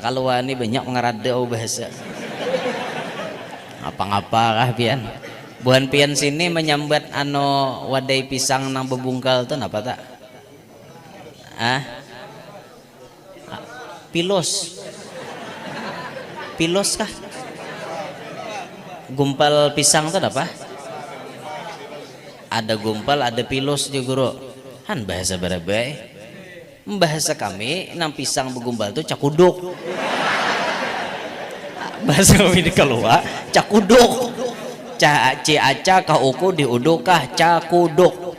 kalau wani banyak ngarade bahasa apa-apa kah pian buan pian sini menyambat wadai pisang nang bebungkal tuh apa tak pilos kah gumpal pisang tuh apa ada gumpal ada pilos juga guru han bahasa barabai bahasa kami nang pisang begumpal tuh cakuduk bahasa kami di keluar cakuduk aca kauku diuduk kah cakuduk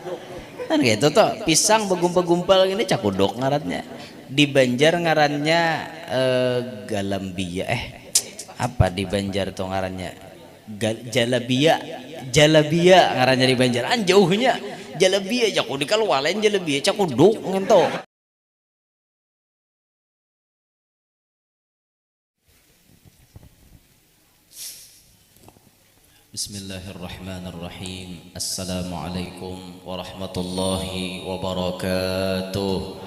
kan gitu tuh pisang begumpal-gumpal ini cakuduk ngarannya di Banjar ngarannya galambia apa di Banjar tuh ngarannya jalabia ngarannya di Banjar jauhnya jalabia caku di kalwalen jalabia cakuduk ngento. Bismillahirrahmanirrahim. Assalamualaikum warahmatullahi wabarakatuh.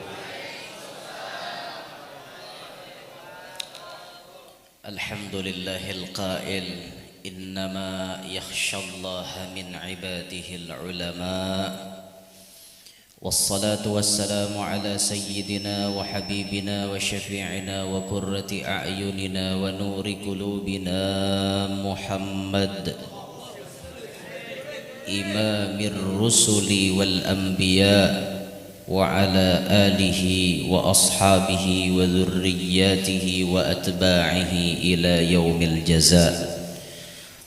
Alhamdulillahil qail innama yakhshallaha min ibadihil ulama. Wassalatu wassalamu ala sayyidina wa habibina wa syafi'ina wa qurrati a'yunina wa nuri qulubina Muhammad imamir rusuli wal anbiya wa ala alihi wa ashabihi wa dhurriyyatihi wa atba'ihi ila yaumil jazaa.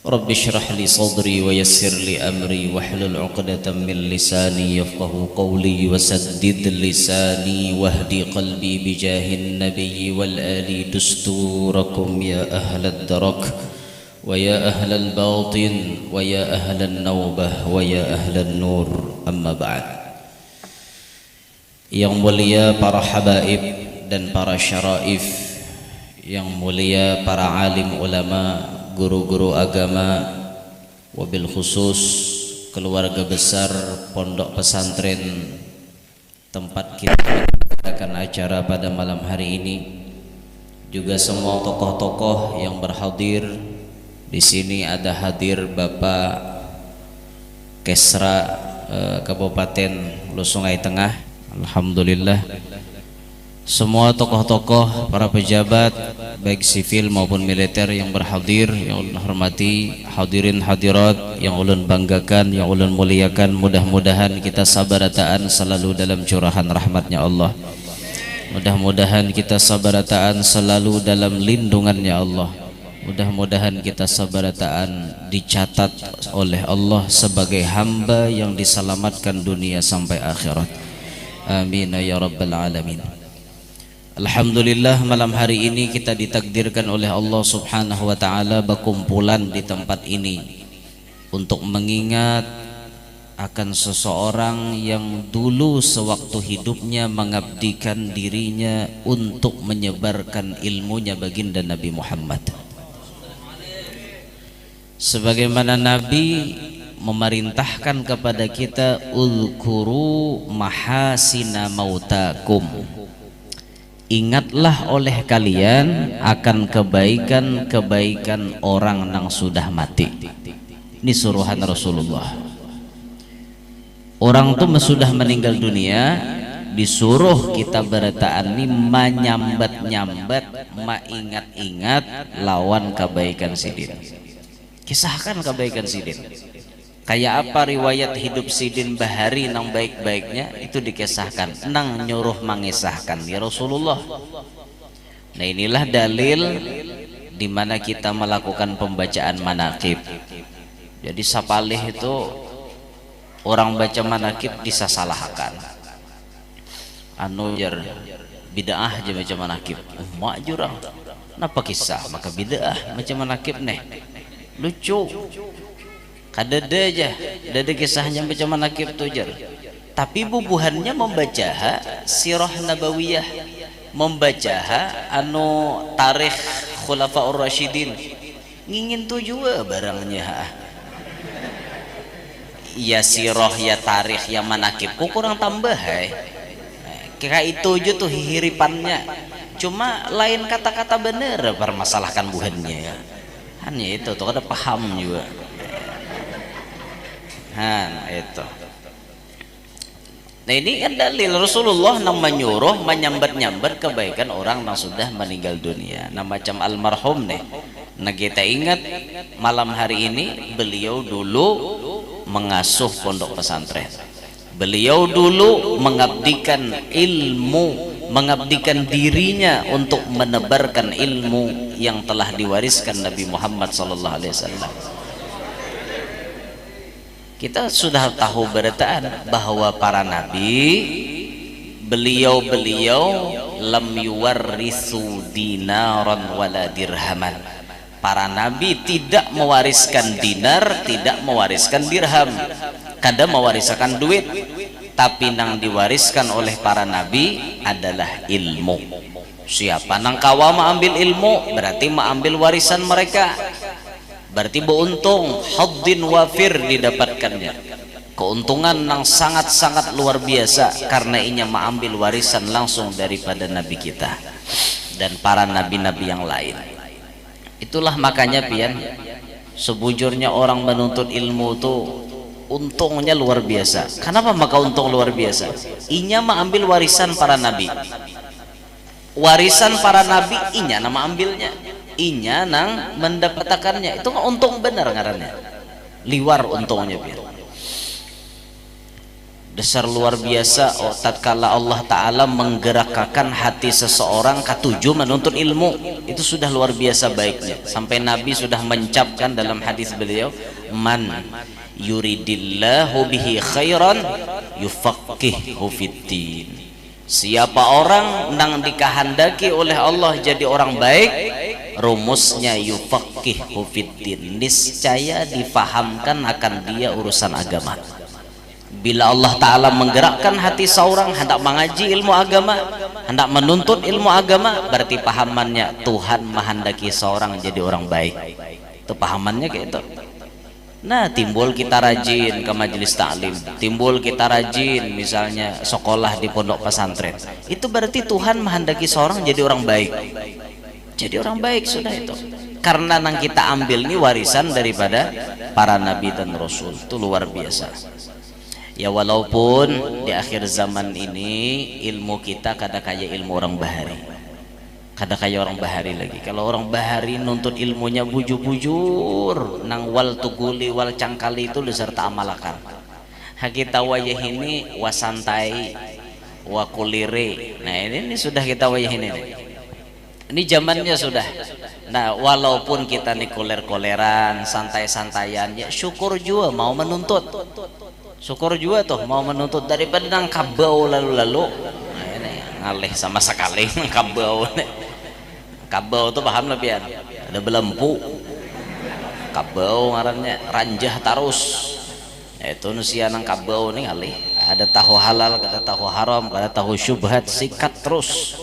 Rabbi shrah li sadri wa yassir li amri wahlul 'uqdatam min lisani yafqahu qawli wa saddid lisani wahdi qalbi bijahin nabiyyi wal ali dusturakum ya ahlad darak wa ya ahlal batin wa ya ahlan nawbah wa ya ahlan nur amma ba'd. Yang mulia para habaib dan para syaraif, yang mulia para alim ulama, guru-guru agama, wabil khusus keluarga besar pondok pesantren tempat kita mengadakan acara pada malam hari ini, juga semua tokoh-tokoh yang berhadir di sini. Ada hadir Bapak Kesra Kabupaten Hulu Sungai Tengah, alhamdulillah. Semua tokoh-tokoh, para pejabat baik sivil maupun militer yang berhadir, yang ulun hormati, hadirin hadirat yang ulun banggakan, yang ulun muliakan. Mudah-mudahan kita sabarataan selalu dalam curahan rahmatnya Allah. Mudah-mudahan kita sabarataan selalu dalam lindungannya Allah. Mudah-mudahan kita sabarataan dicatat oleh Allah sebagai hamba yang diselamatkan dunia sampai akhirat. Amin ya rabbal alamin. Alhamdulillah, malam hari ini kita ditakdirkan oleh Allah subhanahu wa ta'ala berkumpulan di tempat ini untuk mengingat akan seseorang yang dulu sewaktu hidupnya mengabdikan dirinya untuk menyebarkan ilmunya baginda Nabi Muhammad. Sebagaimana Nabi memerintahkan kepada kita, uzkuru mahasina mautakum, ingatlah oleh kalian akan kebaikan-kebaikan orang yang sudah mati. Ini suruhan Rasulullah. Orang itu sudah meninggal dunia, disuruh kita bertaani menyambat-nyambat, mengingat-ingat lawan kebaikan sidin. Kisahkan kebaikan sidin. Kayak apa riwayat hidup sidin bahari nang baik-baiknya itu dikisahkan, nang nyuruh mengisahkan ya Rasulullah. Nah, inilah dalil di mana kita melakukan pembacaan manaqib. Jadi sapalih itu orang baca manaqib disasalahkan. Anu jar bid'ah aja baca manaqib. Mak jurang. Napa kisah maka bid'ah baca manaqib nih. Lucu. Kadada aja, dada kisahnya baca manaqib tuh jar. Tapi bubuhannya membaca sirah nabawiyah, membaca anu tarikh khulafaur rasyidin. Ngingin tuh juga barangnya. Ya sirah ya tarikh ya manaqib ku kurang tambah. Kira itu aja tuh hiripannya. cuma lain kata-kata bener permasalahkan buhannya ya. Hanya itu tuh ada paham juga. Itu. Nah ini kan dalil Rasulullah yang menyuruh menyambat-nyambat kebaikan orang yang sudah meninggal dunia. Nah macam almarhum nih. Nah kita ingat malam hari ini beliau dulu mengasuh pondok pesantren. Beliau dulu mengabdikan ilmu, mengabdikan dirinya untuk menebarkan ilmu yang telah diwariskan Nabi Muhammad SAW. Kita sudah tahu beritaan bahwa para nabi, beliau-beliau lam yuwarrisu dinaran wala dirhaman. Para nabi tidak mewariskan dinar, tidak mewariskan dirham. Kadang mewariskan duit, tapi nang diwariskan oleh para nabi adalah ilmu. Siapa nang kawa mengambil ilmu berarti mengambil warisan mereka. Berarti beruntung, haddin wafir didapatkannya, keuntungan yang sangat-sangat luar biasa karena inya mengambil warisan langsung daripada nabi kita dan para nabi-nabi yang lain. Itulah makanya pian, sebujurnya orang menuntut ilmu tuh untungnya luar biasa. Kenapa maka untung luar biasa? Inya mengambil warisan para nabi, warisan para nabi inya nama ambilnya, inya nang mendapatkannya. Itu untung benar ngarannya, liwar untungnya biar dasar luar biasa. Tatkala Allah Ta'ala menggerakkan hati seseorang ketujuh menuntut ilmu, itu sudah luar biasa baiknya. Sampai Nabi sudah mencapkan dalam hadis beliau, man yuridillahu bihi khairan yufaqihu fiddin. Siapa orang nang dikehendaki oleh Allah jadi orang baik, rumusnya yufaqihu fiddin, niscaya difahamkan akan dia urusan agama. Bila Allah Ta'ala menggerakkan hati seorang hendak mengaji ilmu agama, hendak menuntut ilmu agama, berarti pahamannya Tuhan menghendaki seorang jadi orang baik. Itu pahamannya kayak itu. Nah timbul kita rajin ke majelis taklim, timbul kita rajin misalnya sekolah di pondok pesantren, itu berarti Tuhan menghendaki seorang jadi orang baik. Jadi orang baik sudah itu, karena yang kita ambil ini warisan daripada para nabi dan rasul. Itu luar biasa ya. Walaupun di akhir zaman ini ilmu kita kada kayak ilmu orang bahari, kada kayak orang bahari lagi. Kalau orang bahari nuntut ilmunya bujur-bujur nang wal tuguli wal cangkali itu diserta amalakan. Kita wayah ini wasantai wakulire. Nah ini sudah kita wayah ini zamannya sudah. Nah walaupun kita nih koler-koleran santai-santaian ya, syukur juga mau menuntut, syukur juga tuh mau menuntut daripada nang kabau lalu-lalu. Nah ini ngalih sama sekali kabau. Kabau tuh paham lebihan, ada belempu kabau ngarannya ranjah tarus. Itu nusia nang kabau nih ngalih, ada tahu halal, kada tahu haram, kada tahu syubhat, sikat terus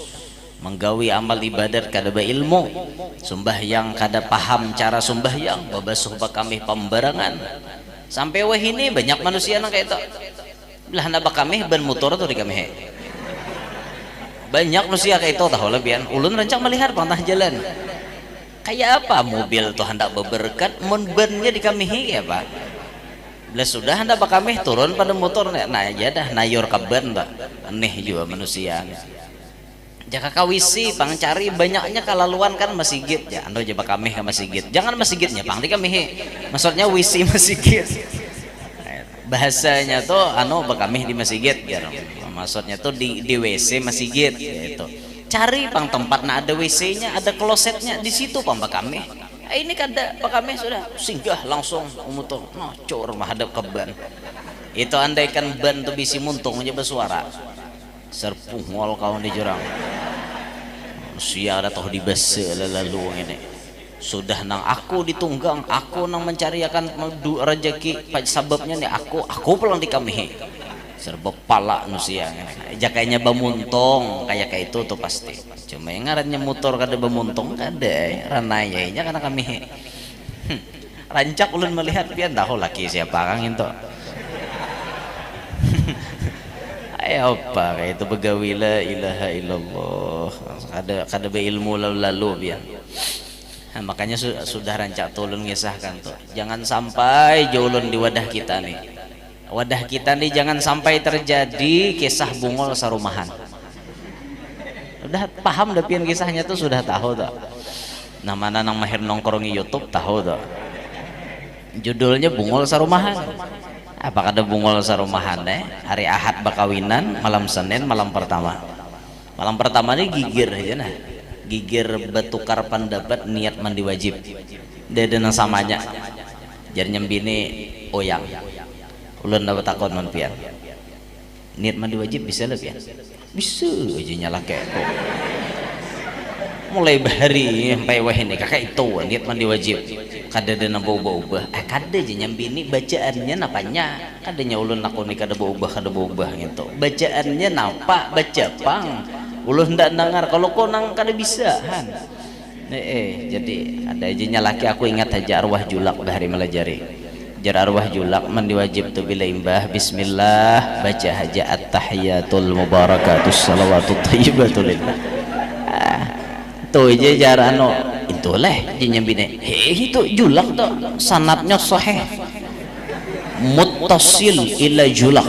menggawi amal ibadat kada beilmu, sembahyang kada paham cara sembahyang, babasuh bakamih pembarangan. Sampai wah ini banyak manusia nang kayak itu. Belah hendak bakamih ban motor tuh di kami. Banyak manusia kayak itu tahu lebihan. Ulun rancang melihat pantah jalan. Kayak apa mobil tuh hendak beberkat, mun bannya di kami ya pak. Belah sudah hendak bakamih turun pada motor, nah aja dah nayor kaban tak. Aneh juga manusia. Jaka kawisi pang cari banyaknya kalaluan kan masjid ya, ando jaba kami ke masjid, jangan masjidnya pang di kami, maksudnya wisi masjid. Bahasanya tuh anu bakami di masjid ya, maksudnya tuh di WC masjid gitu. Cari pang tempat nah ada WC-nya, ada klosetnya di situ pang bakami. Ini kada bakami sudah singgah langsung umutung, no cor menghadap ke ban. Itu andaikan ban tuh bisi muntung aja bersuara. Serpuh ngol kau di jurang sia ada toh di base lalu ini sudah nang aku ditunggang, aku nang mencari akan rezeki sababnya nih aku pulang di kami serba pala nusia jakainya bamuntong kayak itu tuh pasti. Cuma yang ngarannya motor kada bamuntong kada ranayanya karena kami rancak ulun melihat pian tahu laki siapa kang itu. Ayo apa kayak itu begawi la ilaha illallah. kada be ilmu lalu biar. Nah, makanya sudah rancak tulun ngisahkan tuh, jangan sampai jolon di wadah kita nih. Wadah kita nih jangan sampai terjadi kisah bungol sarumahan. Udah paham dah pian kisahnya tuh, sudah tahu tuh. Nah, mana nang mahir nongkrongi YouTube tahu tuh. Judulnya bungol sarumahan. Apa kada bungol sarumahan deh? Hari Ahad bakawinan, malam Senin malam pertama. Malam pertama ini gigir aja nah. Gigir bertukar pendapat niat mandi wajib dengan samanya jadi nyembini oyang ulun dapat takut non pian niat mandi wajib bisa lebih bisa aja nyala kayak kok mulai bahari sampai wah ini kakak itu niat mandi wajib kada ada nambah-ubah kada aja nyembini bacaannya napanya kadanya ulun lakoni kada berubah gitu bacaannya napa baca pang ulun ndak dengar kalau kau nang kada bisa han jadi ada aja nyalaki aku ingat aja arwah julak bahari melajari jar arwah julak mandi wajib tu bila imbah bismillah baca haja at-tahiyatul mubarakatus salawatut thayyibatul lillah tu aja jar anu itulah nyembine itu julak tu sanadnya sahih muttasil ila julak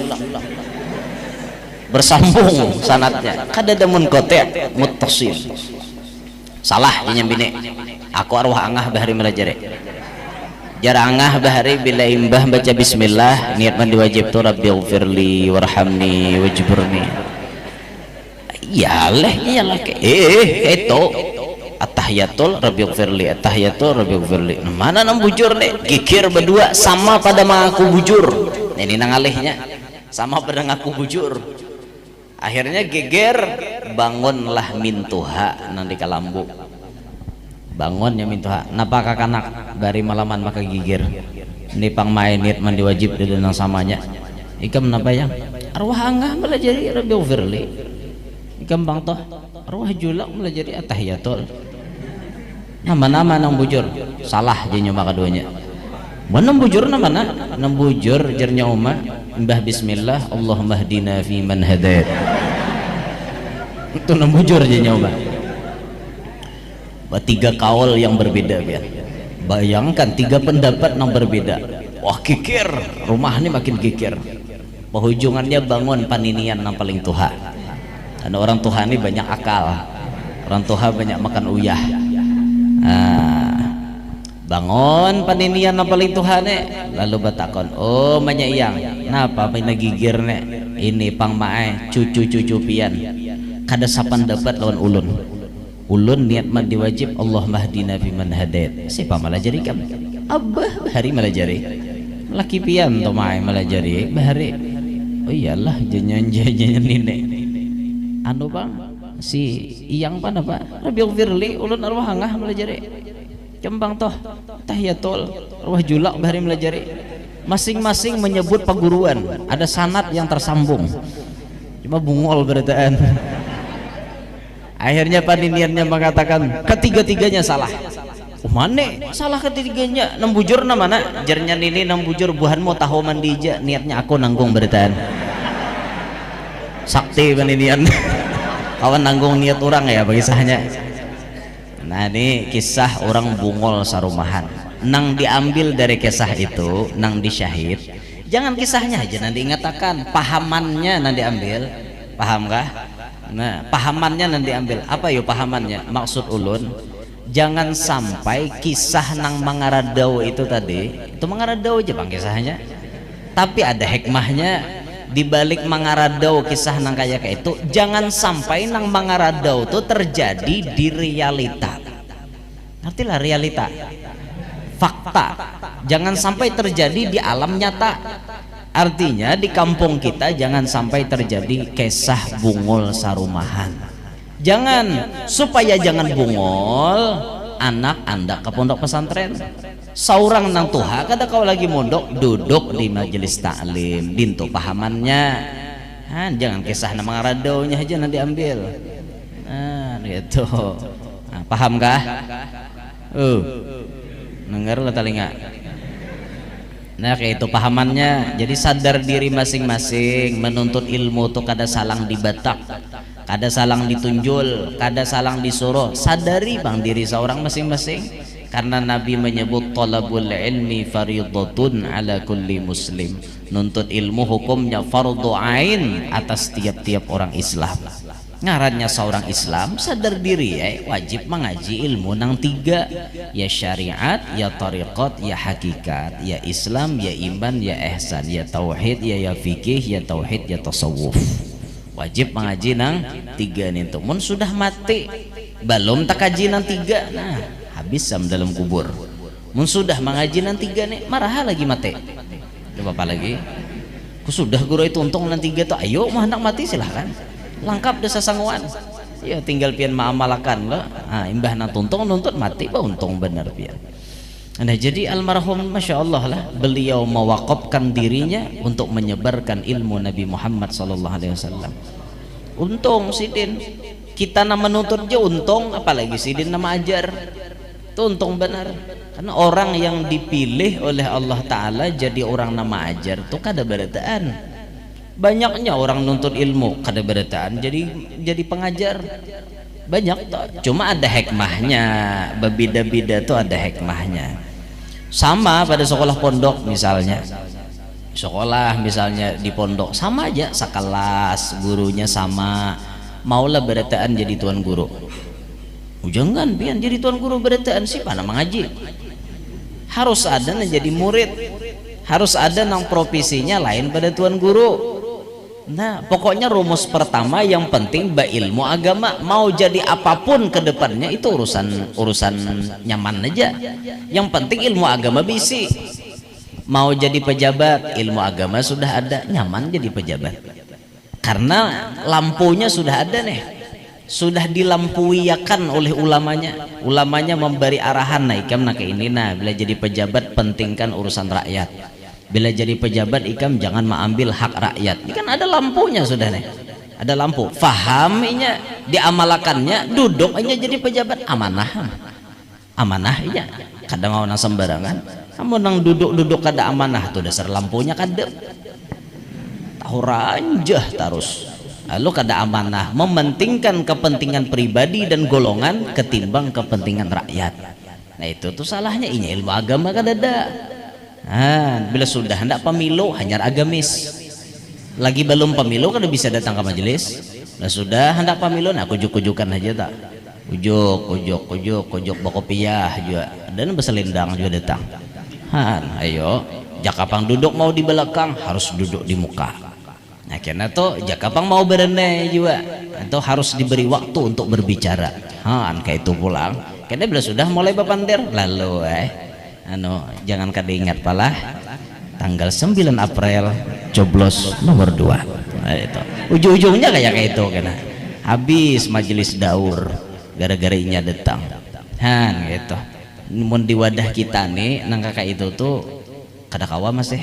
bersambung sanatnya kada ada munqati' muttasil salah nyembine aku arwah angah bahari melajari jar angah bahari bila imbah baca bismillah niat mandi wajib tu rabbighfirli warhamni wajburni iyalah itu at-tahiyatul rabbighfirli mana nang bujur nih gigir berdua sama pada mengaku bujur ini nang alihnya sama pada ngaku bujur akhirnya geger bangunlah mintuha nanti kalambu bangunnya mintuha napa kakanak bari malaman maka gigir ini pang main niat mandi wajib di danang samanya ikam napa yang arwah angah melajari rabbighfirli ikam bang toh arwah julak melajari at-tahiyatul nama-nama nang bujur salah jenyo maka duanya mana bujur namana nang bujur jernya umma mbah bismillah Allahumma hdina fi man hadait itu nang bujur aja nyoba tiga kaul yang berbeda biar bayangkan tiga pendapat yang berbeda wah kikir rumah ini makin kikir penghujungannya bangun paninian yang paling tuha karena orang tuha ini banyak akal orang tuha banyak makan uyah bangun paninian yang paling Tuhan lalu batakon oh banyak yang napa pina gigir ini pang mae cucu pian kada sapan dapat lawan ulun niat mandi wajib Allah mahdina fi man hadait siapa melajari kam abah hari melajari laki pian to mae melajari bahari oh iyalah jenyan nine anu bang si iyang pan apa rabbighfirli ulun arwah angah melajari kembang toh tahiyatul arwah julak bahari melajari masing-masing menyebut perguruan ada sanad yang tersambung cuma bungol beritaan akhirnya paniniannya mengatakan ketiga-tiganya salah mana salah ketiganya nembujur mana jernya ini nembujur buhanmu tahu mandija niatnya aku nanggung beritaan sakti paninian kawan nanggung niat orang ya bagi sahnya. Nah ini kisah orang bungol sarumahan nang diambil dari kisah itu nang disyahid jangan kisahnya aja nanti ingatakan pahamannya nanti ambil paham kah nah pahamannya nanti ambil apa yuk pahamannya maksud ulun jangan sampai kisah nang mangaradau itu tadi itu mangaradau aja bang kisahnya tapi ada hikmahnya dibalik mangaradau kisah nang kayak itu jangan sampai nang mangaradau itu terjadi di realita artilah realita fakta jangan sampai terjadi di alam nyata artinya di kampung kita jangan sampai terjadi kisah bungol sarumahan jangan supaya jangan bungol anak anda ke pondok pesantren saurang nang tuha kada kau lagi mondok duduk di majelis taklim dintu pahamannya jangan kisah nama ngaradaunya aja nanti ambil gitu paham kah dengar lah telinga nah kayak itu pahamannya jadi sadar diri masing-masing menuntut ilmu tuh kada salang dibatak kada salang ditunjul, kada salang disuruh. Sadari bang diri seorang masing-masing, karena Nabi menyebut talabul ilmi fardhatun ala kulli muslim. Nuntut ilmu hukumnya fardhu ain atas tiap-tiap orang Islam. Ngarannya seorang Islam sadar diri wajib mengaji ilmu nang tiga, ya syariat, ya tariqat, ya hakikat, ya Islam, ya iman, ya ihsan, ya tauhid, ya fikih, ya tauhid, ya tasawuf. Wajib mengaji nang tiga nih tuh. Mun sudah mati belum tak kaji nang tiga, nah habis sam dalam kubur. Mun sudah mengaji nang tiga nih marah lagi mati. Coba apa lagi? Ku sudah guru itu untung nang tiga tuh, ayo mah hendak mati silahkan. Lengkap desa sangguan ya, tinggal pian maamalakan lo. Imbah nang tuntung nuntut mati bah untung bener pian. Nah jadi almarhum masya Allah lah, beliau mewakafkan dirinya untuk menyebarkan ilmu Nabi Muhammad SAW. Untung sidin kita nama menuntut aja untung, apalagi sidin nama ajar itu untung benar. Karena orang yang dipilih oleh Allah Ta'ala jadi orang nama ajar tuh kada berataan. Banyaknya orang nuntut ilmu kada berataan jadi pengajar banyak toh. Cuma ada hikmahnya, berbeda-beda tuh ada hikmahnya. Sama pada sekolah pondok misalnya, sekolah misalnya di pondok sama aja sekelas, gurunya sama, maulah berataan jadi tuan guru. Jangan pian jadi tuan guru berataan sih pana mengaji. Harus ada yang jadi murid, harus ada nang profesinya lain pada tuan guru. Nah pokoknya rumus pertama yang penting ilmu agama, mau jadi apapun ke depannya itu urusan nyaman aja. Yang penting ilmu agama bisi. Mau jadi pejabat ilmu agama sudah ada, nyaman jadi pejabat karena lampunya sudah ada nih, sudah dilampuiakan oleh ulamanya memberi arahan. Nah ikam nak ini, nah bila jadi pejabat pentingkan urusan rakyat, bila jadi pejabat ikam jangan mengambil hak rakyat. Ini kan ada lampunya sudah nih, ada lampu, fahaminya, diamalakannya, duduk aja jadi pejabat. Amanah iya, kadang mau nang sembarangan. Kamu nang duduk kada amanah tuh dasar lampunya kada tahu ranjah terus. Lalu kada amanah, mementingkan kepentingan pribadi dan golongan ketimbang kepentingan rakyat. Nah itu tuh salahnya inya ilmu agama kada ada. Bila sudah hendak pemilu hanya agamis, lagi belum pemilu kan bisa datang ke majelis. Nah sudah hendak pemilu, nah kujuk-kujukan aja tak, kujuk bokopiah juga, dan berselendang juga datang. Ayo jakapang duduk mau di belakang harus duduk di muka. Nah karena tuh jakapang mau berenai juga, atau harus diberi waktu untuk berbicara. Kayak itu pulang. Karena bila sudah mulai bapandir lalu jangan kada ingat pala tanggal 9 April coblos nomor 2. Nah, itu ujung-ujungnya kayak itu kena habis majelis daur gara-gara inya datang gitu. Mun di wadah kita nih nang kakak itu tuh kada kawa masih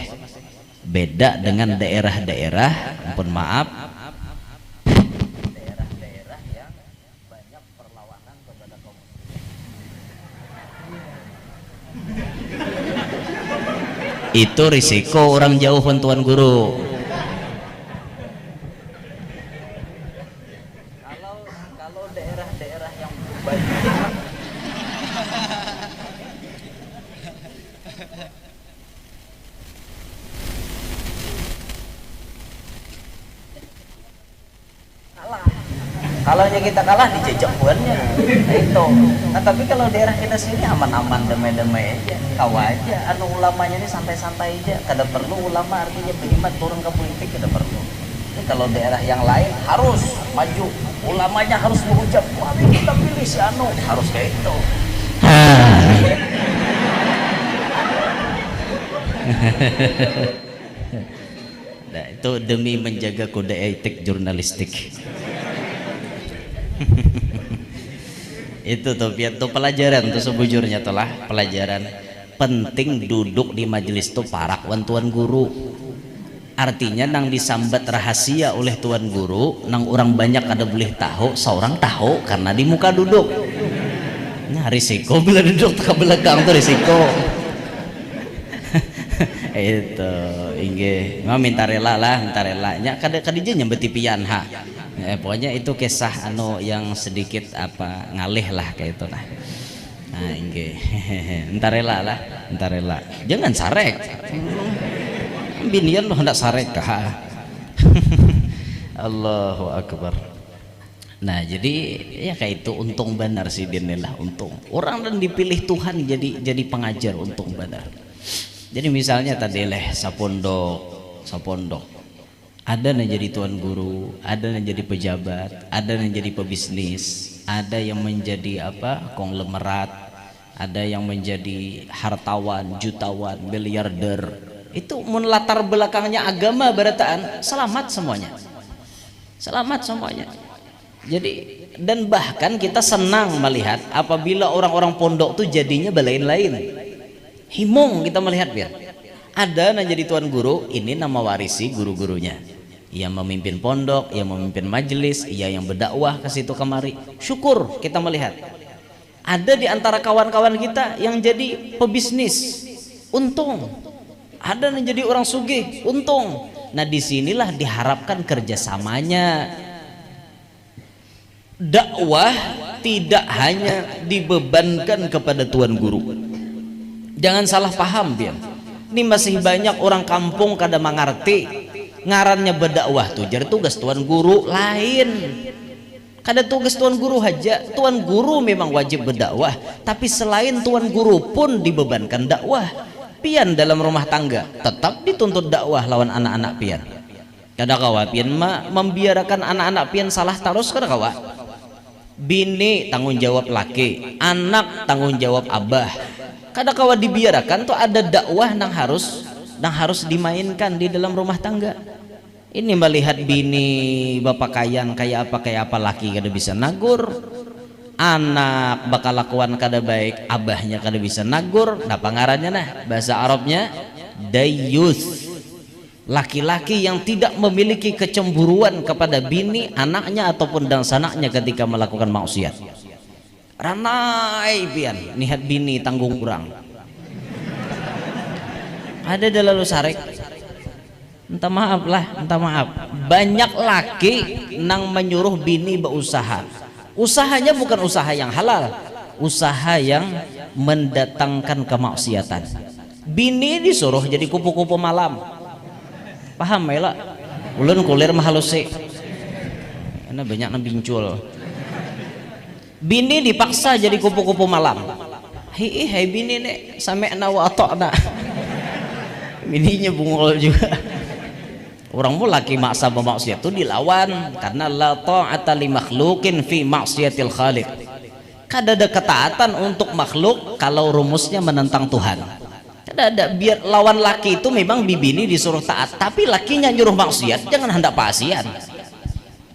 beda dengan daerah-daerah, ampun maaf, daerah-daerah yang banyak perlawanan kepada kaum itu risiko orang jauh tuan guru. Kalau daerah-daerah yang banyak kalau kita kalah dijejak buannya itu. Nah tapi kalau daerah kita sini aman-aman, damai-damai aja, kawa aja. Ulamanya ini santai-santai aja, kada perlu ulama artinya berkhidmat turun ke politik, kada perlu. Jadi kalau daerah yang lain harus maju, ulamanya harus berucap, wah kita pilih si harus kayak itu. Nah itu demi menjaga kode etik jurnalistik. Itu tuh pelajaran tuh sebujurnya telah pelajaran penting duduk di majelis tuh parak tuan guru. Artinya nang disambat rahasia oleh tuan guru, nang orang banyak ada boleh tahu, seorang tahu karena di muka duduk. Nah risiko bila duduk ke belakang tuh risiko. Itu inggih, minta rela lah, minta relanya kada kadije nyambeti pian Pokoknya itu kisah anu yang sedikit apa ngalih lah kayak itu nah. Nah ini entar rela jangan sarek binian lo hendak sarek kah. Allahu Akbar. Nah jadi ya kayak itu untung benar sih dinilah untung orang dan dipilih Tuhan jadi pengajar untung benar. Jadi misalnya tadi sapondok ada yang jadi tuan guru, ada yang jadi pejabat, ada yang jadi pebisnis, ada yang menjadi apa konglomerat, ada yang menjadi hartawan, jutawan, miliarder. Itu latar belakangnya agama berataan selamat semuanya. Jadi dan bahkan kita senang melihat apabila orang-orang pondok tuh jadinya belain-lain. Himung kita melihat biar ada yang jadi tuan guru, ini nama warisi guru-gurunya. Ia memimpin pondok, ia memimpin majelis, ia yang berdakwah ke situ kemari. Syukur kita melihat. Ada di antara kawan-kawan kita yang jadi pebisnis, untung. Ada yang jadi orang sugih, untung. Nah disinilah diharapkan kerjasamanya. Dakwah tidak hanya dibebankan kepada tuan guru. Jangan salah paham dia. Ini masih banyak orang kampung kada mengerti. Ngarannya berdakwah tuh jadi tugas tuan guru lain. Kada tugas tuan guru aja. Tuan guru memang wajib berdakwah, tapi selain tuan guru pun dibebankan dakwah. Pian dalam rumah tangga tetap dituntut dakwah lawan anak-anak pian. Kada kawa pian membiarkan anak-anak pian salah terus kada kawa. Bini tanggung jawab laki, anak tanggung jawab abah. Kada kawa dibiarkan tuh ada dakwah yang harus dimainkan di dalam rumah tangga. Ini melihat bini bapak kayan kayak apa laki kada bisa nagur, anak bakal lakuan kada baik abahnya kada bisa nagur. Nah pangarannya nah bahasa Arabnya dayyus, laki-laki yang tidak memiliki kecemburuan kepada bini anaknya ataupun dan sanaknya ketika melakukan maksiat. Ranai pian nihat bini tanggung kurang. Ada lalu sarek. Entah maaf. Banyak laki nang menyuruh bini berusaha. Usahanya bukan usaha yang halal, usaha yang mendatangkan kemaksiatan. Bini disuruh jadi kupu-kupu malam. Paham ya lah? Ulun kulir mahalusi. Karena banyak nang bincul. Bini dipaksa jadi kupu-kupu malam. Hai bini nek sami'na wa ata'na. Bininya bungol juga. Orang mau laki maksa bermaksiat itu dilawan karena la ta'ata li makhluqin fi maksiatil khaliq. Kada ada ketaatan untuk makhluk kalau rumusnya menentang Tuhan. Kada ada. Biar lawan laki itu memang bibini disuruh taat, tapi lakinya nyuruh maksiat jangan hendak pasian.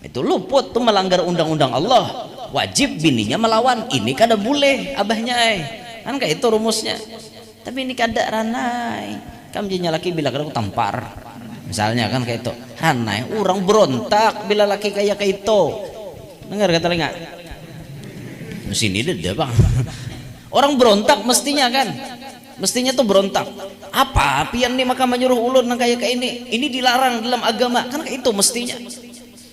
Itu luput tuh melanggar undang-undang Allah. Wajib bininya melawan. Ini kada boleh abahnya kan kayak itu rumusnya. Tapi ini kada ranai. Kamu jadinya laki bila kada tampar. Misalnya kan kayak itu. Ranai orang berontak bila laki kayak itu. Dengar kata enggak? Sini deh bang. Orang berontak mestinya kan. Mestinya tuh berontak. Apa pian nih maka menyuruh ulun nang kayak ini. Ini dilarang dalam agama. Kan kayak itu mestinya.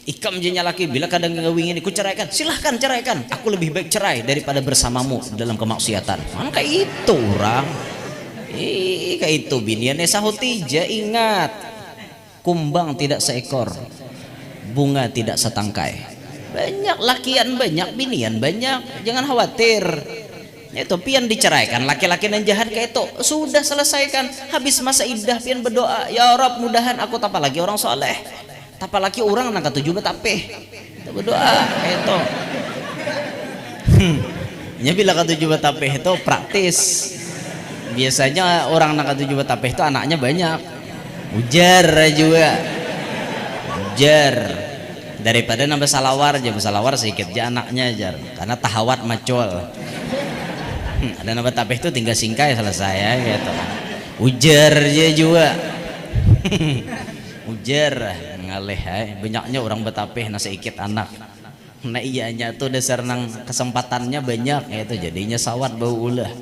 Ikam jenya laki bila kadang ngawingin ku ceraikan, silahkan ceraikan. Aku lebih baik cerai daripada bersamamu dalam kemaksiatan. Kan kayak itu orang. Kayak itu biniannya sahutija. Ingat, kumbang tidak seekor, bunga tidak setangkai. Banyak lakian banyak, binian banyak. Jangan khawatir. Itu pian diceraikan laki-laki yang jahat kayak itu sudah selesaikan. Habis masa iddah pian berdoa, ya Rabb mudahan aku tapa lagi orang soleh. Tapa laki orang nang ketujuh betapeh. Kita berdoa kayak itu. Nya bila ketujuh betapeh itu praktis. Biasanya orang nang ketujuh betapeh itu anaknya banyak. Ujar juga. Ujar. Daripada nambah salawar aja, salawar sedikit aja anaknya aja. Karena tahawat macul. Ada nambah tapeh itu tinggal singkai selesai ya gitu. Ujar aja juga. Ujar ngaleh banyaknya orang betapeh nasi ikit anak. Nah iyanya tuh dasar nang kesempatannya banyak ya itu jadinya sawat bau ulah.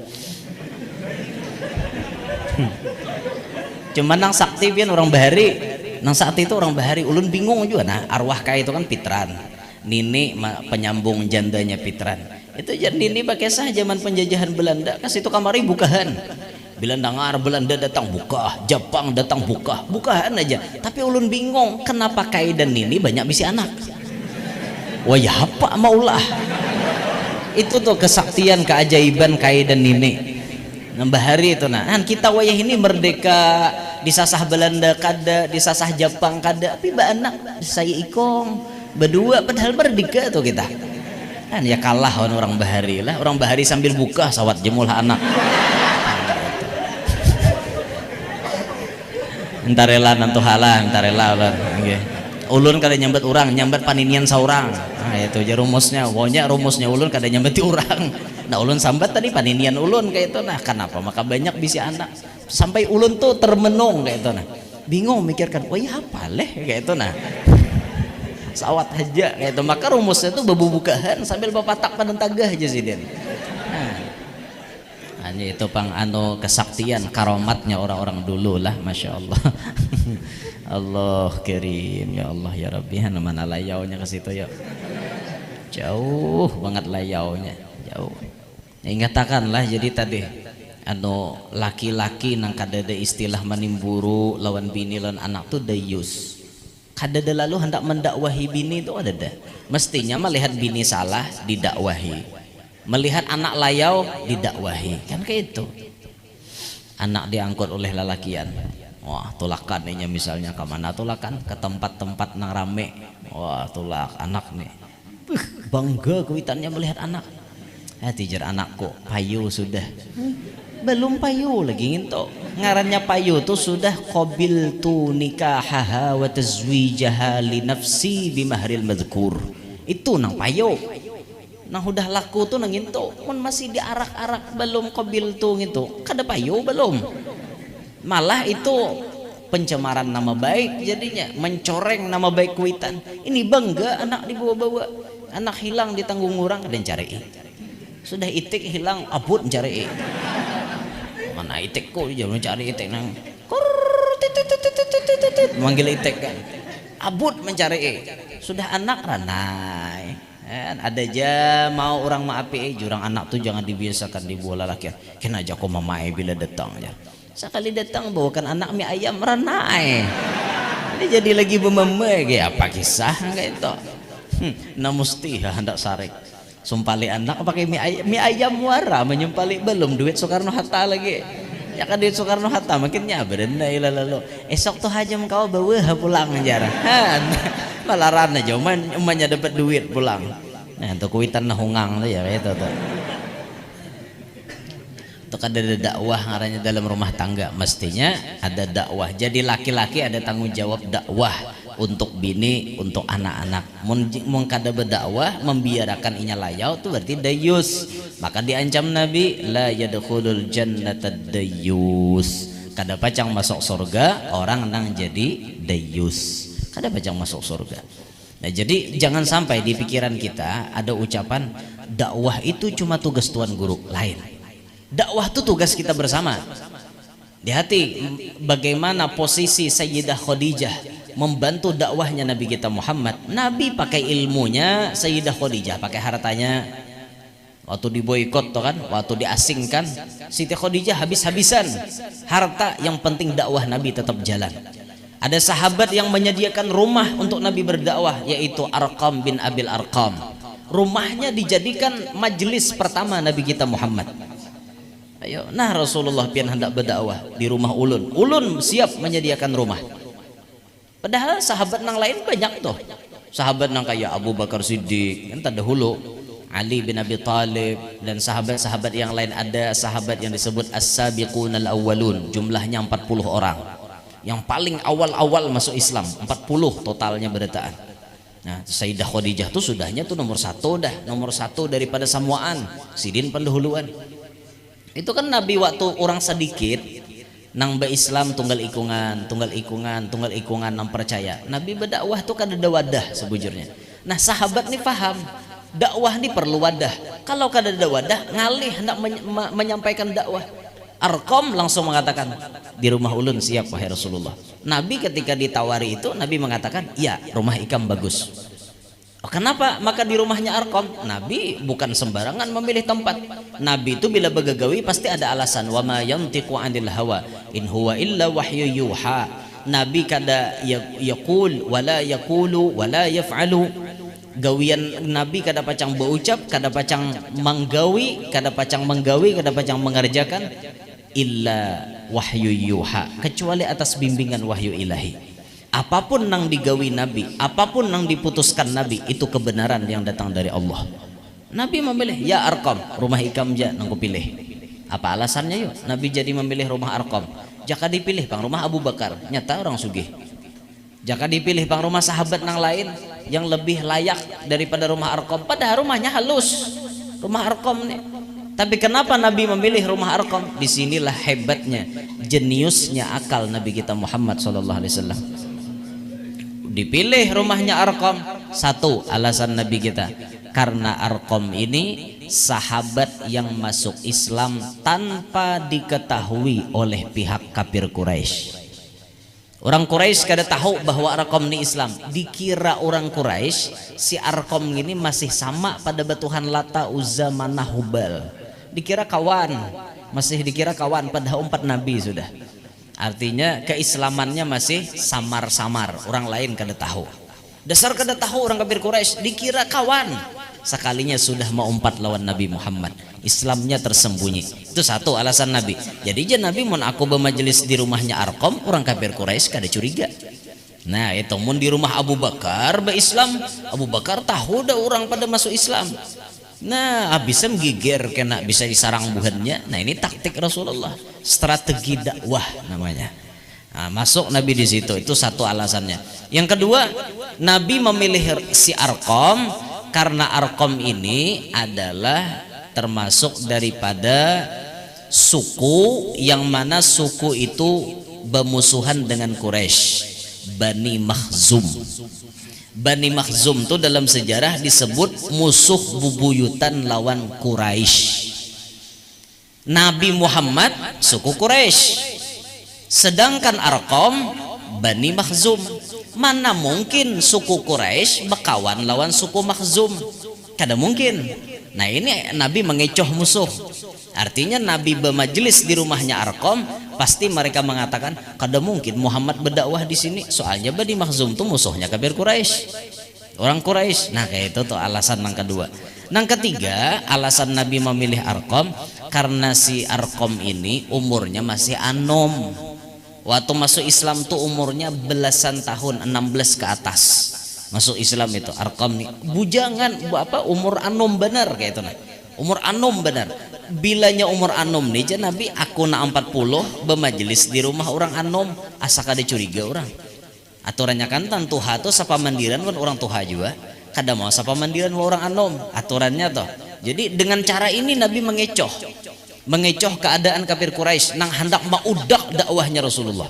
Cuman nang sakti pian orang bahari Nah saat itu orang Bahari ulun bingung juga. Nah arwah kai itu kan pitran, nini penyambung jandanya pitran. Itu jadi nini pakai sah zaman penjajahan Belanda, kas itu kamari bukahan. Bila dengar Belanda datang buka, Jepang datang buka, bukahan aja. Tapi ulun bingung, kenapa kai dan nini banyak bisi anak? Wah ya apa maulah. Itu tuh kesaktian, keajaiban kai dan nini. Nah Bahari itu nah kita wayah ini merdeka, disasah Belanda kada, disasah Jepang kada, tapi anak saya ikong berdua padahal merdeka tuh kita kan ya kalah orang Bahari lah. Orang Bahari sambil buka sawat jemul anak entar rela nantu halah entar rela okay. Ulun kada nyambat orang, nyambat paninian saurang. Nah itu aja rumusnya, pokoknya rumusnya ulun kada nyambati orang. Nah ulun sambat tadi paninian ulun kayak itu. Nah kenapa maka banyak bisi anak sampai ulun tuh termenung kayak itu. Nah bingung mikirkan, wah ya apa leh kayak itu. Nah sawat aja kayak itu. Maka rumusnya tuh bebubukahan sambil bapatak panen tagah aja sih den. Nah itu pang anu kesaktian karomatnya orang-orang dulu lah, masya Allah. Allah kirim ya Allah ya Rabbi. Mana layaunya ke situ ya, jauh banget layaunya, jauh. Ya, ingatakanlah jadi tadi anu laki-laki nang kadada istilah manimburu lawan bini lawan anak tuh dayus. Kadada lalu hendak mendakwahi bini itu ada dah. Mestinya melihat bini salah didakwahi, melihat anak layau didakwahi, kan kayak itu. Anak diangkut oleh lalakian, wah tulakan nih misalnya ke mana tulakan, ke tempat-tempat nang rame, wah tulak anak nih, bangga kuitannya melihat anak. Tijar anakku payu sudah, belum payu lagi nginto, ngarannya payu tuh sudah qabil tu nikahaha wa tazwijaha li nafsi bimahril madhkur, itu nang payu. Nah udah laku tuh nang itu, mun masih diarak-arak belum qabil tuh gitu, kada payu belum. Malah itu pencemaran nama baik jadinya, mencoreng nama baik kuitan. Ini bangga anak dibawa-bawa, anak hilang ditanggung orang dan cari. Sudah itik hilang abut cari. Mana itikku jangan cari itik nang. Manggil itik kan. Abut mencari. Sudah anak ranai. Ada aja mau orang maapi jurang anak tuh jangan dibiasakan dibawa lelaki. Kena aja kok mamae bila datang aja. Sekali datang bawakan anak mie ayam ranai. Ini jadi lagi bememe kayak apa kisah kayak itu. Nah mesti hendak sarik. Sumpali anak pakai mie ayam muara menyumpali belum duit Soekarno Hatta lagi. Ya kan duit Soekarno Hatta makinnya berendai lalu. Esok tuh hajam kau bawa pulang jarang. Malaran aja umanya dapat duit pulang. Nah untuk kuitan nahungang tuh ya kayak itu tuh. Untuk ada dakwah ngarannya dalam rumah tangga mestinya ada dakwah. Jadi laki-laki ada tanggung jawab dakwah untuk bini, untuk anak-anak. Mun kada berdakwah membiarkan inya layau tuh berarti dayus. Maka diancam Nabi la yadkhulul jannata dayus. Kada pacang masuk surga orang nang jadi dayus. Kada pacang masuk surga. Nah jadi jangan sampai di pikiran kita ada ucapan dakwah itu cuma tugas tuan guru, lain. Dakwah itu tugas kita bersama. Di hati bagaimana posisi Sayyidah Khadijah membantu dakwahnya Nabi kita Muhammad. Nabi pakai ilmunya, Sayyidah Khadijah pakai hartanya. Waktu diboikot tuh kan, waktu diasingkan, Siti Khadijah habis-habisan harta, yang penting dakwah Nabi tetap jalan. Ada sahabat yang menyediakan rumah untuk Nabi berdakwah, yaitu Arqam bin Abil Arqam. Rumahnya dijadikan majelis pertama Nabi kita Muhammad. Ayo, nah Rasulullah pian hendak berdakwah di rumah ulun. Ulun siap menyediakan rumah. Padahal sahabat nang lain banyak tuh. Sahabat nang kayak Abu Bakar Siddiq, kan terdahulu Ali bin Abi Thalib, dan sahabat-sahabat yang lain. Ada sahabat yang disebut As-Sabiqunal Awwalun, jumlahnya 40 orang. Yang paling awal-awal masuk Islam, 40 totalnya berdataan. Nah, Sayyidah Khadijah tuh sudahnya tuh nomor satu dah, nomor satu daripada samuaan, sidin pendahuluan. Itu kan Nabi waktu orang sedikit nang Islam tunggal ikungan nang percaya. Nabi berdakwah tuh kan ada wadah sebujurnya. Nah, sahabat nih paham dakwah nih perlu wadah. Kalau kada ada wadah ngalih hendak menyampaikan dakwah. Arqam langsung mengatakan, di rumah ulun siap wahai Rasulullah. Nabi ketika ditawari itu, Nabi mengatakan, ya rumah ikam bagus. Oh, kenapa? Maka di rumahnya Arqam. Nabi bukan sembarangan memilih tempat. Nabi itu bila begegawi pasti ada alasan. Wa ma yantiqu 'anil hawa in huwa illa wahyu yuha. Nabi kada yaqul wala yaqulu wala yaf'alu. Gawian Nabi kada pacang berucap, kada pacang menggawi, kada pacang menggawi, kada pacang mengerjakan illa wahyu yuha, kecuali atas bimbingan wahyu ilahi. Apapun nang digawi Nabi, apapun nang diputuskan Nabi, itu kebenaran yang datang dari Allah. Nabi memilih, ya Arqam, rumah ikam ja nang kupilih. Apa alasannya yuk? Nabi jadi memilih rumah Arqam. Jaka dipilih bang rumah Abu Bakar, nyata orang sugih. Jaka dipilih bang rumah sahabat nang lain yang lebih layak daripada rumah Arqam, padahal rumahnya halus. Rumah Arqam nih. Tapi kenapa Nabi memilih rumah Arqam? Disinilah hebatnya, jeniusnya akal Nabi kita Muhammad SAW. Dipilih rumahnya Arqam. Satu alasan Nabi kita, karena Arqam ini sahabat yang masuk Islam tanpa diketahui oleh pihak kafir Quraisy. Orang Quraisy kada tahu bahwa Arqam ini Islam. Dikira orang Quraisy si Arqam ini masih sama pada batuhan Lata, Uzza, Manah, Hubal. Dikira kawan, masih dikira kawan, padahal umpat Nabi sudah. Artinya keislamannya masih samar-samar, orang lain kada tahu. Dasar kada tahu orang kafir Quraisy, dikira kawan. Sekalinya sudah mau umpat lawan Nabi Muhammad, Islamnya tersembunyi. Itu satu alasan Nabi. Jadi aja Nabi mun aku bermajelis di rumahnya Arqam, orang kafir Quraisy kada curiga. Nah itu mun di rumah Abu Bakar berislam, Abu Bakar tahu dah orang pada masuk Islam. Nah bisa menggigir kena bisa disarang buhannya. Nah ini taktik Rasulullah, strategi dakwah namanya. Nah, masuk Nabi di situ, itu satu alasannya. Yang kedua, Nabi memilih si Arqam karena Arqam ini adalah termasuk daripada suku yang mana suku itu bermusuhan dengan Quraisy, Bani Makhzum. Bani Makhzum itu dalam sejarah disebut musuh bubuyutan lawan Quraisy. Nabi Muhammad suku Quraisy, sedangkan Arqam Bani Makhzum. Mana mungkin suku Quraisy berkawan lawan suku Makhzum? Kada mungkin. Nah ini Nabi mengecoh musuh. Artinya Nabi bermajelis di rumahnya Arqam, pasti mereka mengatakan kada mungkin Muhammad berdakwah di sini, soalnya Bani Makhzum itu musuhnya kafir Quraisy, orang Quraisy. Nah kayak itu tuh alasan yang kedua. Yang ketiga, alasan Nabi memilih Arqam karena si Arqam ini umurnya masih anom. Waktu masuk Islam tuh umurnya belasan tahun, 16 ke atas. Masuk Islam itu Arqam nih bujangan, apa umur anom benar kayak itu nah. Umur anom benar. Bilanya umur anom nih aja Nabi aku na 40 bermajelis di rumah orang anom, asa kada curiga orang. Aturannya kan tan tuha tuh sapa mandiran kan orang tuha juga. Kada mau sapa mandiran orang anom, aturannya toh. Jadi dengan cara ini Nabi mengecoh keadaan kafir Quraisy nang hendak maudak dakwahnya Rasulullah.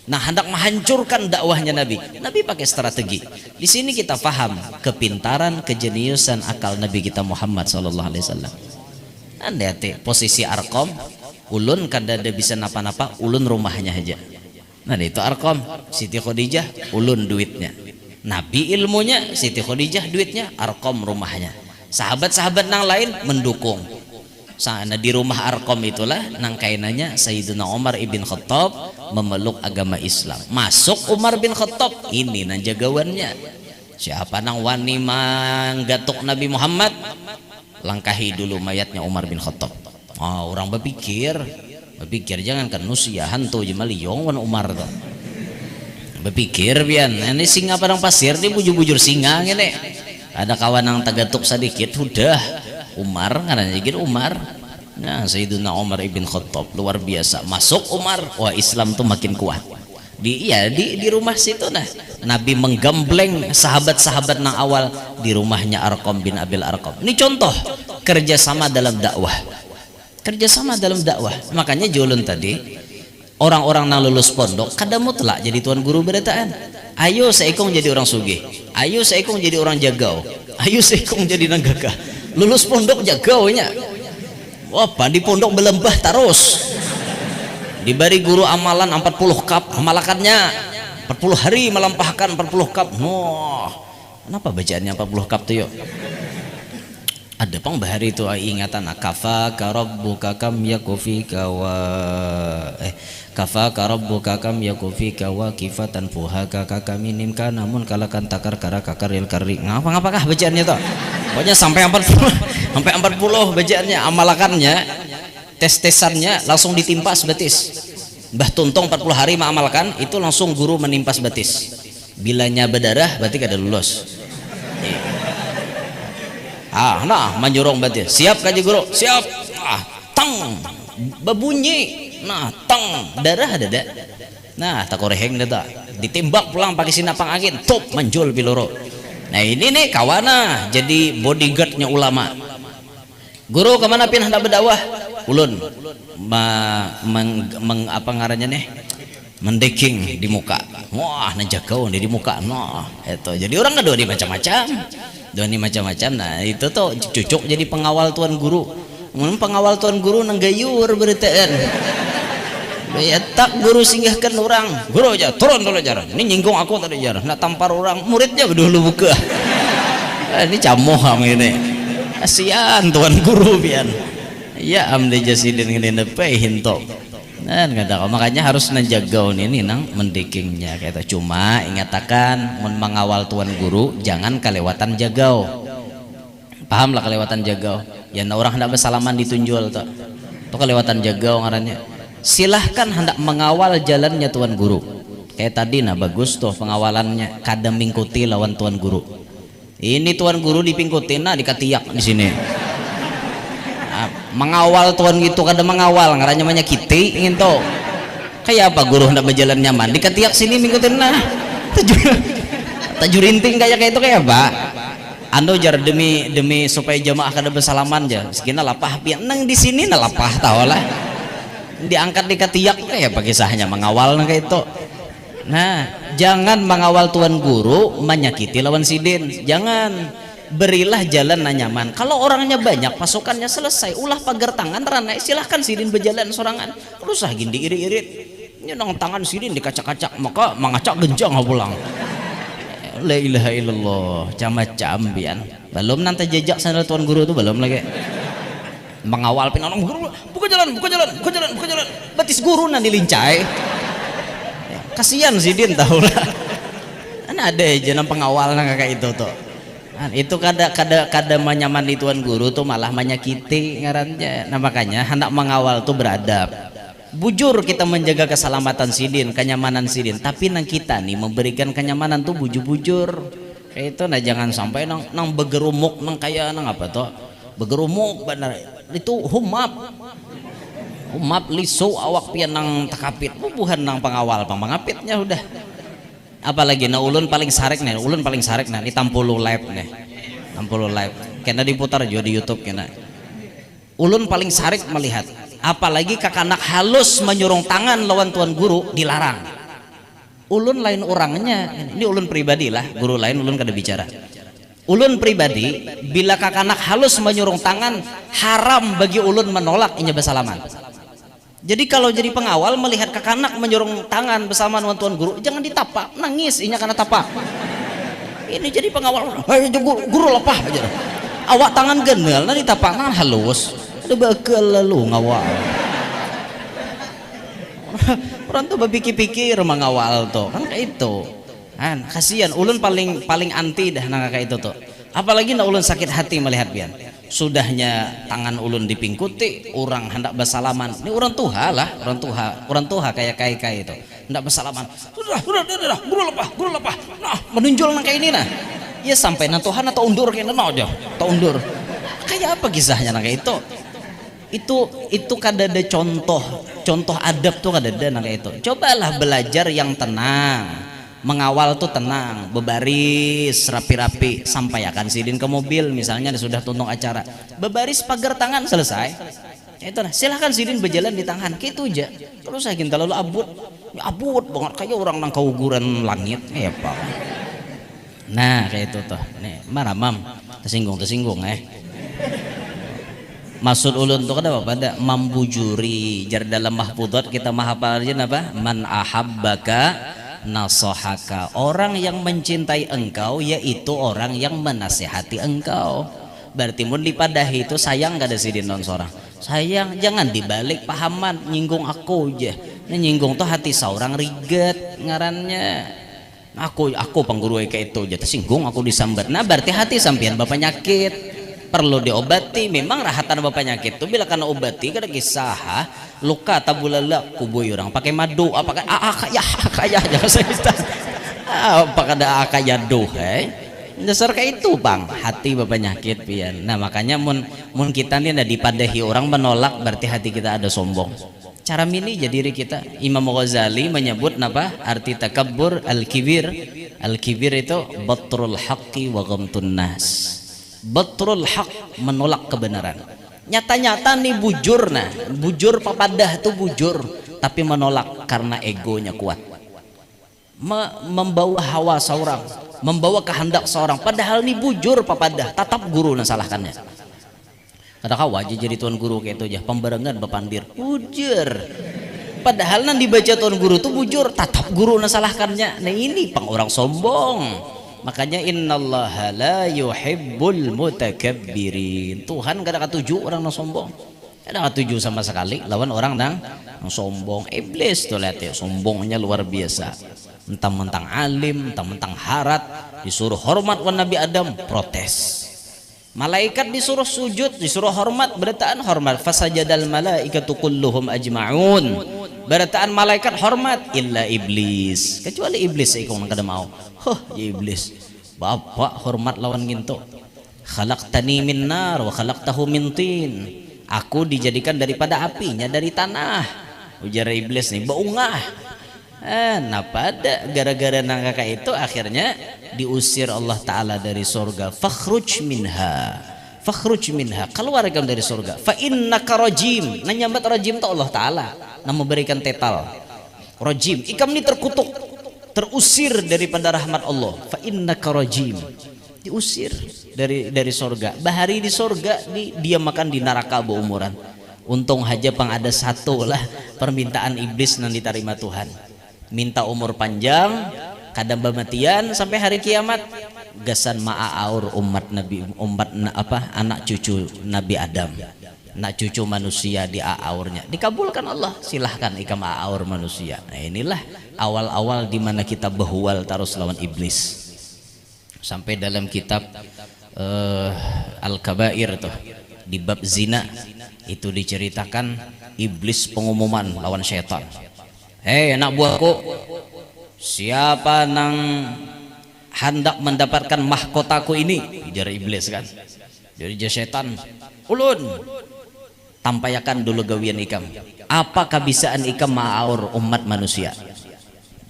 Nah hendak menghancurkan dakwahnya Nabi. Nabi pakai strategi. Di sini kita paham kepintaran, kejeniusan akal Nabi kita Muhammad SAW. Anda lihat posisi Arqam, ulun kada ada bisa napa-napa, ulun rumahnya aja. Nah itu Arqam, Siti Khadijah, ulun duitnya. Nabi ilmunya, Siti Khadijah duitnya, Arqam rumahnya. Sahabat-sahabat nang lain mendukung. Sana di rumah Arqam itulah nang kainanya Sayyidina Umar ibn Khattab memeluk agama Islam. Masuk Umar bin Khattab, ini nang jagawannya. Siapa nang wani manggatuk Nabi Muhammad, langkahi dulu mayatnya Umar bin Khattab. Oh, orang berpikir jangan kan nusia hantu jemaliyong wan Umar tuh. Berpikir bian, ini singa padang pasir dia bujur-bujur singa ngene. Ada kawan yang tagatuk sedikit udah Umar karena jadi Umar. Nah Sayyidina Umar ibn Khattab luar biasa. Masuk Umar, wah Islam tuh makin kuat. Di rumah situ nah Nabi menggembleng sahabat-sahabat nang awal di rumahnya Arqam bin Abil Arqam. Ini contoh kerjasama dalam dakwah. Kerjasama dalam dakwah. Makanya julun tadi orang-orang nang lulus pondok kada mutlak jadi tuan guru berataan. Ayo seikong jadi orang sugih. Ayo seikong jadi orang jagau. Ayo seikong jadi nanggaka. Lulus pondok jagaunya. Wah, di pondok belembah terus. diberi guru amalan 40 kap amalakannya 40 hari melampahkan 40 kap. Wah, kenapa bacaannya 40 kap tuh yuk? Ada pang bahari itu ingatan kafa karabbuka kam yakufika wa kafa karabbuka kam yakufika wa kifatan fuhaka kakaminim kanamun kalakan takar kara kakaril kari. Ngapa-ngapakah bacaannya tuh? Pokoknya sampai 40 sampai 40 bacaannya amalakannya tes-tesannya langsung ditimpa sebetis. Mbah Tuntong 40 hari mengamalkan itu langsung guru menimpa sebetis. Bilanya berdarah berarti kada lulus. Nah manjurong berarti siap kaji guru siap. Tang berbunyi tang darah ada. Nah tak koreheng dah ditembak pulang pakai sinapang angin top manjul piloro. Nah ini nih kawana jadi bodyguardnya ulama. Guru kemana pin hendak berdakwah? Ulun apa ngarannya nih mendeking di muka. Wah najagau di muka itu jadi orang kedua di macam-macam nah itu tuh cucuk jadi pengawal tuan guru. Pengawal tuan guru nanggayur beritaan ya tak guru singgahkan orang guru aja turun dulu jaran ini nyinggung aku tadi jaran nak tampar orang muridnya dulu buka. Ini camoh ini kasihan tuan guru pian ya amde jasidin ngene pe hinto. Nah, makanya harus menjaga ini nang mendikingnya kayak cuma ingatakan mengawal tuan guru jangan kelewatan jagau. Paham lah kelewatan jagau ya orang hendak bersalaman ditunjul tuh kelewatan jagau ngarannya. Silahkan hendak mengawal jalannya tuan guru kayak tadi bagus tuh pengawalannya kadang mengikuti lawan tuan guru. Ini tuan guru dipingkutin dikatiak di sini. Mengawal tuan gitu kadang mengawal ngarannya namanya kiti ingin tahu kayak apa guru hendak berjalan nyaman dikatiak sini mengikutin tajurinting kayak itu kayak apa ando jar demi supaya jamaah kada bersalaman aja sekina lapah pian nang di sini lapah tahu lah diangkat dikatiak kayak apa kisahnya mengawal kayak itu. Nah jangan mengawal tuan guru menyakiti lawan sidin, jangan. Berilah jalan nyaman. Kalau orangnya banyak pasukannya selesai ulah pagar tangan ranai silahkan sidin berjalan sorangan terus gini diirit-irit nyonong tangan sidin dikacak-kacak maka mengacak genjang pulang. La ilaha illallah macam bian belum nanti jejak sandal tuan guru itu belum lagi mengawal pinanong guru buka jalan batis guru nanti lincai kasihan sidin tahu lah. Ada jenam pengawal kayak itu tuh. Itu kada menyaman di tuan guru tuh malah menyakiti ngarannya. Nah makanya hendak mengawal tuh beradab. Bujur kita menjaga keselamatan sidin, kenyamanan sidin. Tapi nang kita nih memberikan kenyamanan tuh bujur-bujur. Kayak itu jangan sampai nang begerumuk nang kayak nang apa tuh begerumuk benar itu humap lisu awak pian nang takapit bubuhan nang pengawal pangapitnya udah. Apalagi ulun paling sarek nih di tampulu live nih kena diputar juga di YouTube kena ulun paling sarek melihat apalagi kakanak halus menyurung tangan lawan tuan guru dilarang. Ulun lain orangnya ini ulun pribadi lah guru lain ulun kada bicara ulun pribadi bila kakanak halus menyurung tangan haram bagi ulun menolak inya bersalaman. Jadi kalau jadi pengawal melihat kakanak menyurung tangan bersama tuan guru jangan ditapak nangis inya karena tapak. Ini jadi pengawal guru lepah aja awak tangan genel nanti tapak tangan halus ada bakal lalu ngawal. Orang tuh berpikir-pikir mengawal tuh kan kayak itu kan kasihan ulun paling anti dah nang kayak itu tuh apalagi ulun sakit hati melihat pian sudahnya tangan ulun dipingkuti orang hendak bersalaman ini orang tuha kayak itu hendak bersalaman sudah guru lepah nah menunjul nang kayak ini nah ya sampai nang Tuhan atau undur kayak aja atau undur kayak apa kisahnya nang kayak itu kada ada contoh adab tuh kada ada nang kayak itu. Cobalah belajar yang tenang. Mengawal tuh tenang, berbaris rapi-rapi sampai akan sidin ke mobil misalnya sudah tuntung acara berbaris pagar tangan selesai itu silahkan sidin berjalan di tangan gitu aja terus saya kinta lalu abut banget kayak orang nang kauguran langit kayak apa. Nah kayak itu tuh nih maramam tersinggung Maksud ulun tuh kada apa? Pada membujuri. Jar dalam mahfudzat kita mahafalin apa? Man ahabbaka nasohaka. Orang yang mencintai engkau yaitu orang yang menasihati engkau. Berarti mun dipadahi itu sayang gak ada sidin non seorang. Sayang, jangan dibalik pahaman nyinggung aku aja. Nyinggung tuh hati seorang riget ngarannya. Aku pengguru kayak itu aja tersinggung aku disambat. Nah berarti hati sampean bapak nyakit. Perlu diobati. Memang rahatan bapak nyakit tuh bila kena obati kada kisah luka tabulala kuboy orang pakai madu apakah kaya jangan saya apa kada kaya doh dasar kayak itu bang hati bapak nyakit pian. Nah makanya mun kita nih ada dipadahi orang menolak berarti hati kita ada sombong. Cara mini jadi diri kita. Imam Ghazali menyebut apa arti takabbur al-kibir itu batrul haqqi wa ghamtun nas. Batrul haq menolak kebenaran. Nyata-nyata nih bujur, nah bujur papadah tuh bujur tapi menolak karena egonya kuat, membawa hawa seorang, membawa kehendak seorang, padahal nih bujur papadah tatap guru nah salahkannya. Kata kau aja jadi tuan guru kayak itu aja pembarengan bapandir bujur, padahal nan dibaca tuan guru tuh bujur tatap guru nah salahkannya. Nah ini pang orang sombong. Makanya innallaha la yuhibbul mutakabbirin. Tuhan gak ada ketujuh orang yang sombong. Gak ada ketujuh sama sekali lawan orang yang sombong. Iblis tuh lihat ya sombongnya luar biasa. Mentang-mentang alim, mentang-mentang harat, disuruh hormat wan Nabi Adam protes. Malaikat disuruh sujud, disuruh hormat, berataan hormat. Fasajadal malaikatu kulluhum ajma'un. Berataan malaikat hormat illa iblis. Kecuali iblis ikut kada mau. Ya iblis. Bapak hormat lawan ginto. Khalaqtani min nar wa khalaqtahu min tin. Aku dijadikan daripada apinya dari tanah. Ujar iblis nih baungah. Nah pada gara-gara nangka itu akhirnya diusir Allah Ta'ala dari surga. Fakhruj minha keluar kamu dari surga. Fa innaka rajim. Nah nyambat rajim itu Allah Ta'ala nah memberikan tetal rajim ikam ini terkutuk terusir daripada rahmat Allah. Fa innaka rajim diusir dari surga. Bahari di surga dia makan di neraka beumuran. Untung aja pang ada satu lah permintaan iblis yang diterima Tuhan, minta umur panjang kadang bamatian sampai hari kiamat gasan ma'aur anak cucu Nabi Adam, anak cucu manusia di aurnya dikabulkan Allah. Silahkan ikam aur manusia. Nah inilah awal-awal dimana kita behual terus lawan iblis. Sampai dalam kitab Al-Kabair tuh di bab zina itu diceritakan iblis pengumuman lawan syaitan. Hei anak buahku, siapa nang hendak mendapatkan mahkotaku ini? Ujar iblis kan. Jadi syaitan, ulun tampayakan dulu gawian ikam. Apa kebisaan ikam ma'aur umat manusia?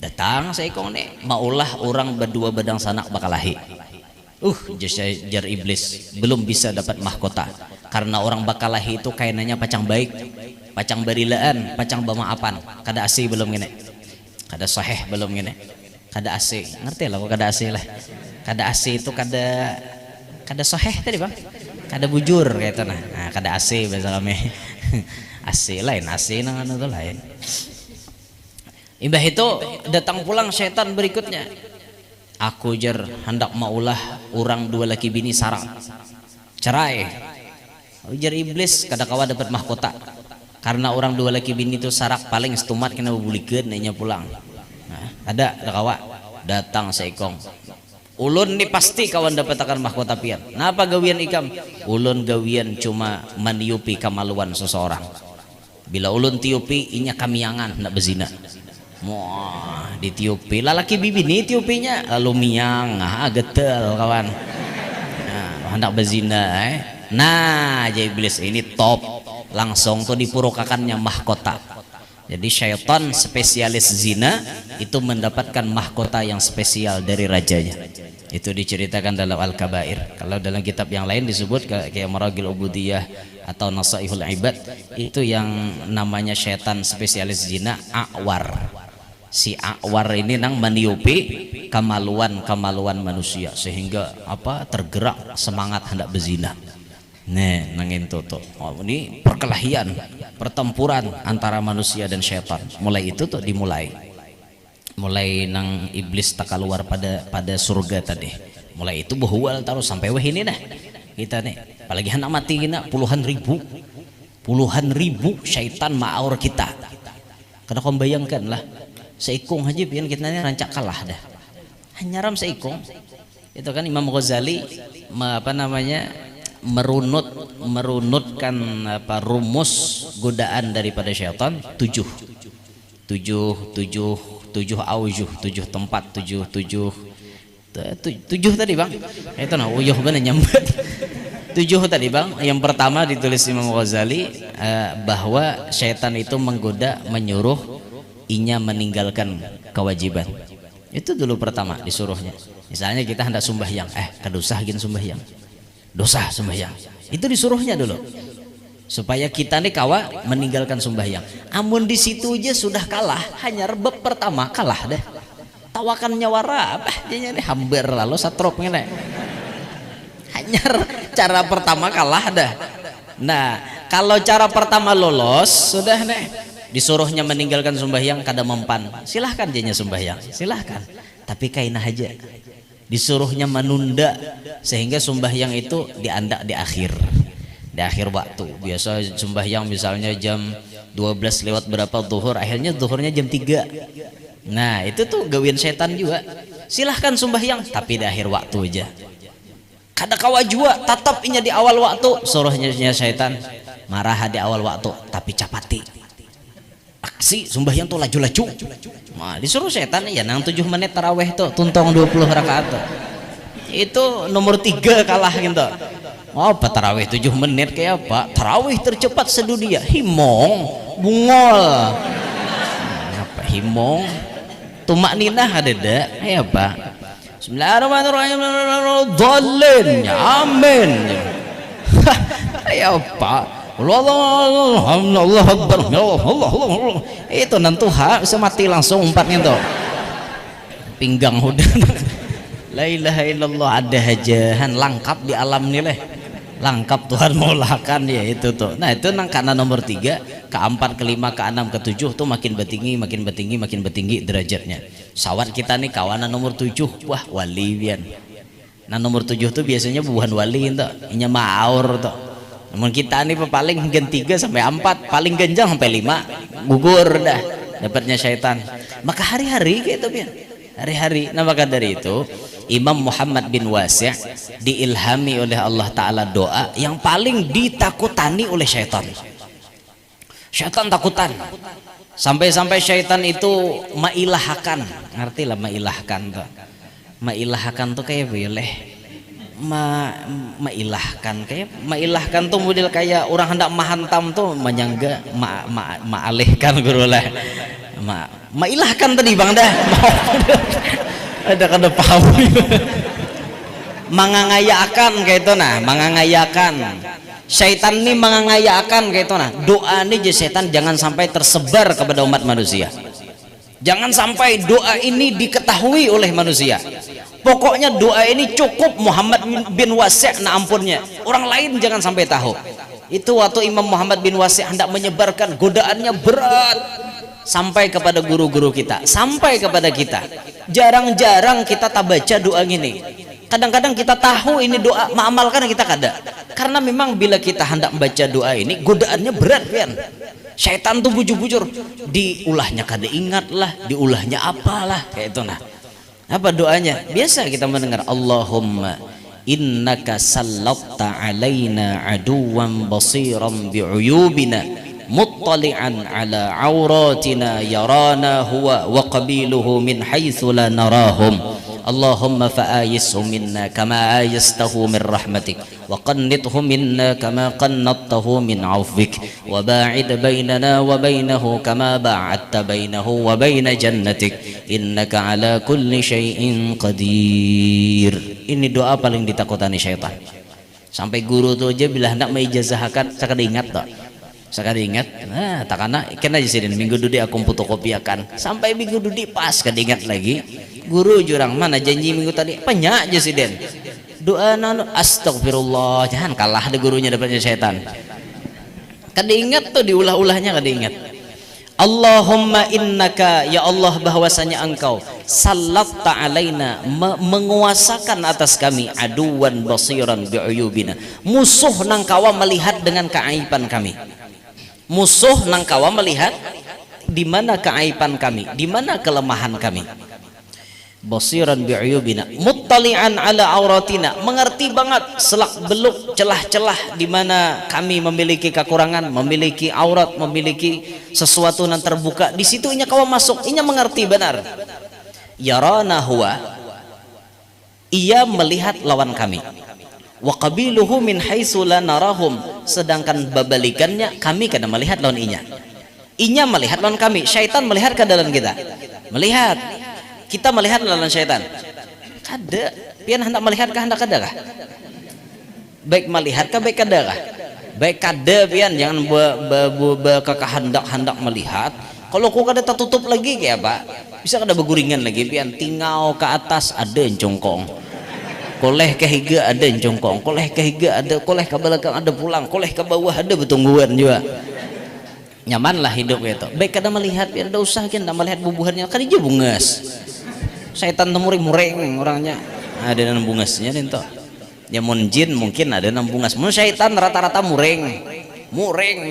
Datang saya kong nih maulah orang berdua badang sanak bakalahi. Jar iblis belum bisa dapat mahkota karena orang bakalahi itu kainannya pacang baik, pacang berilaan, pacang bamaapan. Kada asih belum gini, kada sahih belum gini, kada asih. Ngerti lah kok kada asih lah. Kada asih itu kada sahih tadi bang, kada bujur kayak itu nah kada asih bahasa kami. Asih lain, asih nang anu tuh lain. Imbah itu datang pulang syaitan berikutnya. Aku jar hendak maulah orang dua laki bini sarang cerai. Ujar iblis kada kawa dapat mahkota karena orang dua laki bini itu sarak paling setumat kena bubulikeun nanya pulang. Nah, ada kawa datang seikong. Ulun nih pasti kawan dapat akan mahkota pian. Napa gawian ikam? Ulun gawian cuma meniupi kemaluan seseorang. Bila ulun tiupi inya kamiangan hendak bezina. Wah, ditiupi lalaki bibi nih tiupinya lalu miang getel kawan. Nah, hendak bezina Nah, aja iblis ini top langsung tuh dipurukakannya mahkota. Jadi syaitan spesialis zina itu mendapatkan mahkota yang spesial dari rajanya. Itu diceritakan dalam Al-Kabair. Kalau dalam kitab yang lain disebut kayak Maragil Ubudiyah atau Nasaihul Ibad, itu yang namanya syaitan spesialis zina A'war. Si A'war ini nang meniupi kemaluan manusia sehingga tergerak semangat hendak berzina. Nih nangin tuh. Oh, ini perkelahian, pertempuran antara manusia dan syaitan. Mulai itu tuh dimulai. Mulai nang iblis tak keluar pada surga tadi. Mulai itu behual terus sampai wah ini dah. Kita nih, apalagi anak mati kita puluhan ribu syaitan ma'aur kita. Karena kau bayangkan lah, seikung aja biar kita ini rancak kalah dah. Hanya ram seikung. Itu kan Imam Ghazali merunutkan rumus godaan daripada syaitan tujuh tempat tujuh tadi bang itu nah uyuh bener nyambut tujuh tadi bang. Yang pertama ditulis Imam Ghazali bahwa syaitan itu menggoda menyuruh inya meninggalkan kewajiban. Itu dulu pertama disuruhnya. Misalnya kita hendak sembahyang, kedosah gin sembahyang, dosa sembahyang, itu disuruhnya dulu supaya kita nih kawa meninggalkan sembahyang. Amun di situ aja sudah kalah, hanya rebab pertama kalah deh. Tawakan nyawara apa dia nih hampir lalu satrop nih. Hanya cara pertama kalah dah. Nah kalau cara pertama lolos sudah nih disuruhnya meninggalkan sembahyang kada mempan, silahkan dia sembahyang, silahkan, tapi kainah aja disuruhnya menunda sehingga sembahyang itu diandak di akhir waktu. Biasa sembahyang misalnya jam 12 lewat berapa zuhur, akhirnya zuhurnya jam 3. Nah itu tuh gawian setan juga. Silahkan sembahyang tapi di akhir waktu aja. Kada kawa jua tetap inya di awal waktu, suruhnya setan marah di awal waktu tapi capati aksi sembahyang tuh laju-laju. Nah, disuruh setan ya nang 7 menit taraweh tuh tuntong 20 rakaat tuh. Itu nomor 3 kalah gitu. Oh, apa taraweh 7 menit kayak apa? Taraweh tercepat sedunia. Himong, bungol. Apa himong? Tumak ninah ada dak? Ya apa? Bismillahirrahmanirrahim. Dhalin. Amin. Ya apa? Allah Akbar, Allah itu nantuha bisa mati langsung umpatnya tuh pinggang udah. La ilaha illallah, ada hajahan lengkap di alam nih leh, lengkap Tuhan maulakan ya itu tuh. Nah itu nang karena nomor 3 ke-4 ke-5 ke-6 ke-7 tuh makin bertinggi derajatnya. Sawat kita nih kawanan nomor 7 wah walian. Nah nomor 7 tuh biasanya bukan wali tuh, inya ma'aur tuh. Namun kita nih paling gen 3 sampai 4, paling genjang sampai 5 gugur dah dapatnya syaitan. Maka hari-hari gitu biar hari-hari. Nah maka dari itu Imam Muhammad bin Wasi' diilhami oleh Allah Ta'ala doa yang paling ditakutani oleh syaitan. Syaitan takutan sampai-sampai syaitan itu mailahkan, ngerti lah mailahkan tuh. Mailahkan tuh kayak boleh mailahkan tuh model kayak orang hendak mahantam tuh menyangga maalihkan guru lah mailahkan tadi bang dah ada kada paham mangangayakan kayak itu nah mangangayakan syaitan nih mangangayakan kayak itu nah doa nih setan jangan sampai tersebar kepada umat manusia, jangan sampai doa ini diketahui oleh manusia. Pokoknya doa ini cukup Muhammad bin Wasi' na ampunnya, orang lain jangan sampai tahu. Itu waktu Imam Muhammad bin Wasi' hendak menyebarkan, godaannya berat sampai kepada guru-guru kita, sampai kepada kita. Jarang-jarang kita tak baca doa gini. Kadang-kadang kita tahu ini doa, mengamalkan kita kada. Karena memang bila kita hendak membaca doa ini, godaannya berat kan. Syaitan tuh bujur-bujur, diulahnya kada ingat lah, diulahnya apalah kayak itu nah. Apa doanya? Biasa kita mendengar Allahumma innaka sallatta alaina aduwan basiran bi'uyubina muttali'an ala auratina yarana huwa wa qabiluhu min haythu la narahum Allahumma fa'ayishu minna kama ayastahu min rahmatik wa qannithu minna kama qannattahu min aufik wa ba'id bainana wa bainahu kama ba'adta bainahu wa baina jannatik innaka ala kulli syai'in qadir. Ini doa paling ditakutani syaitan. Sampai guru tuh aja bila hendak meijazahkan sekadar ingat tak? Sekadar ingat, nah takana ikan aja sih minggu dudi aku fotokopiakan sampai minggu dudi pas kadingat lagi guru jurang mana janji minggu tadi penyak aja sih den doa nanu astagfirullah, jangan kalah deh gurunya daripada setan. Kada ingat tuh diulah-ulahnya, kada ingat. Allahumma innaka, ya Allah bahwasanya engkau sallatta alaina, menguasakan atas kami aduwan basiran bi'uyubina, musuh nang kawa melihat dengan keaiban kami, musuh nang kawa melihat di mana keaiban kami, di mana kelemahan kami. Basiran bi'uyubina muttali'an ala auratina, mengerti banget selak beluk celah-celah di mana kami memiliki kekurangan, memiliki aurat, memiliki sesuatu yang terbuka, di situ inya kawa masuk, inya mengerti benar. Yarana huwa, ia melihat lawan kami, wa qabiluhu min haitsu la narahum, sedangkan babalikannya kami kada melihat lawan inya. Inya melihat lawan kami, syaitan melihat ke dalam kita, melihat kita melihat lawan syaitan. Kada pian hendak melihat kah, hendak kada kah? Baik melihat kah, baik kada kah? Baik kada pian, jangan hendak melihat. Kalau ku kada tertutup lagi kayak apa? Bisa kada beguringan lagi pian, tingau ke atas ada yang congkong, koleh ke higa ada yang congkong, koleh ke higa ada, koleh ke belakang ada pulang, koleh ke bawah ada betungguan juga. Nyamanlah hidup gitu. Baik kada melihat pian, ada usah kan melihat bubuhannya, kan dia bungas. Syaitan temuri-mureng orangnya, ada enam bungasnya nih toh. Ya mun jin mungkin ada enam bungas, mun syaitan rata-rata mureng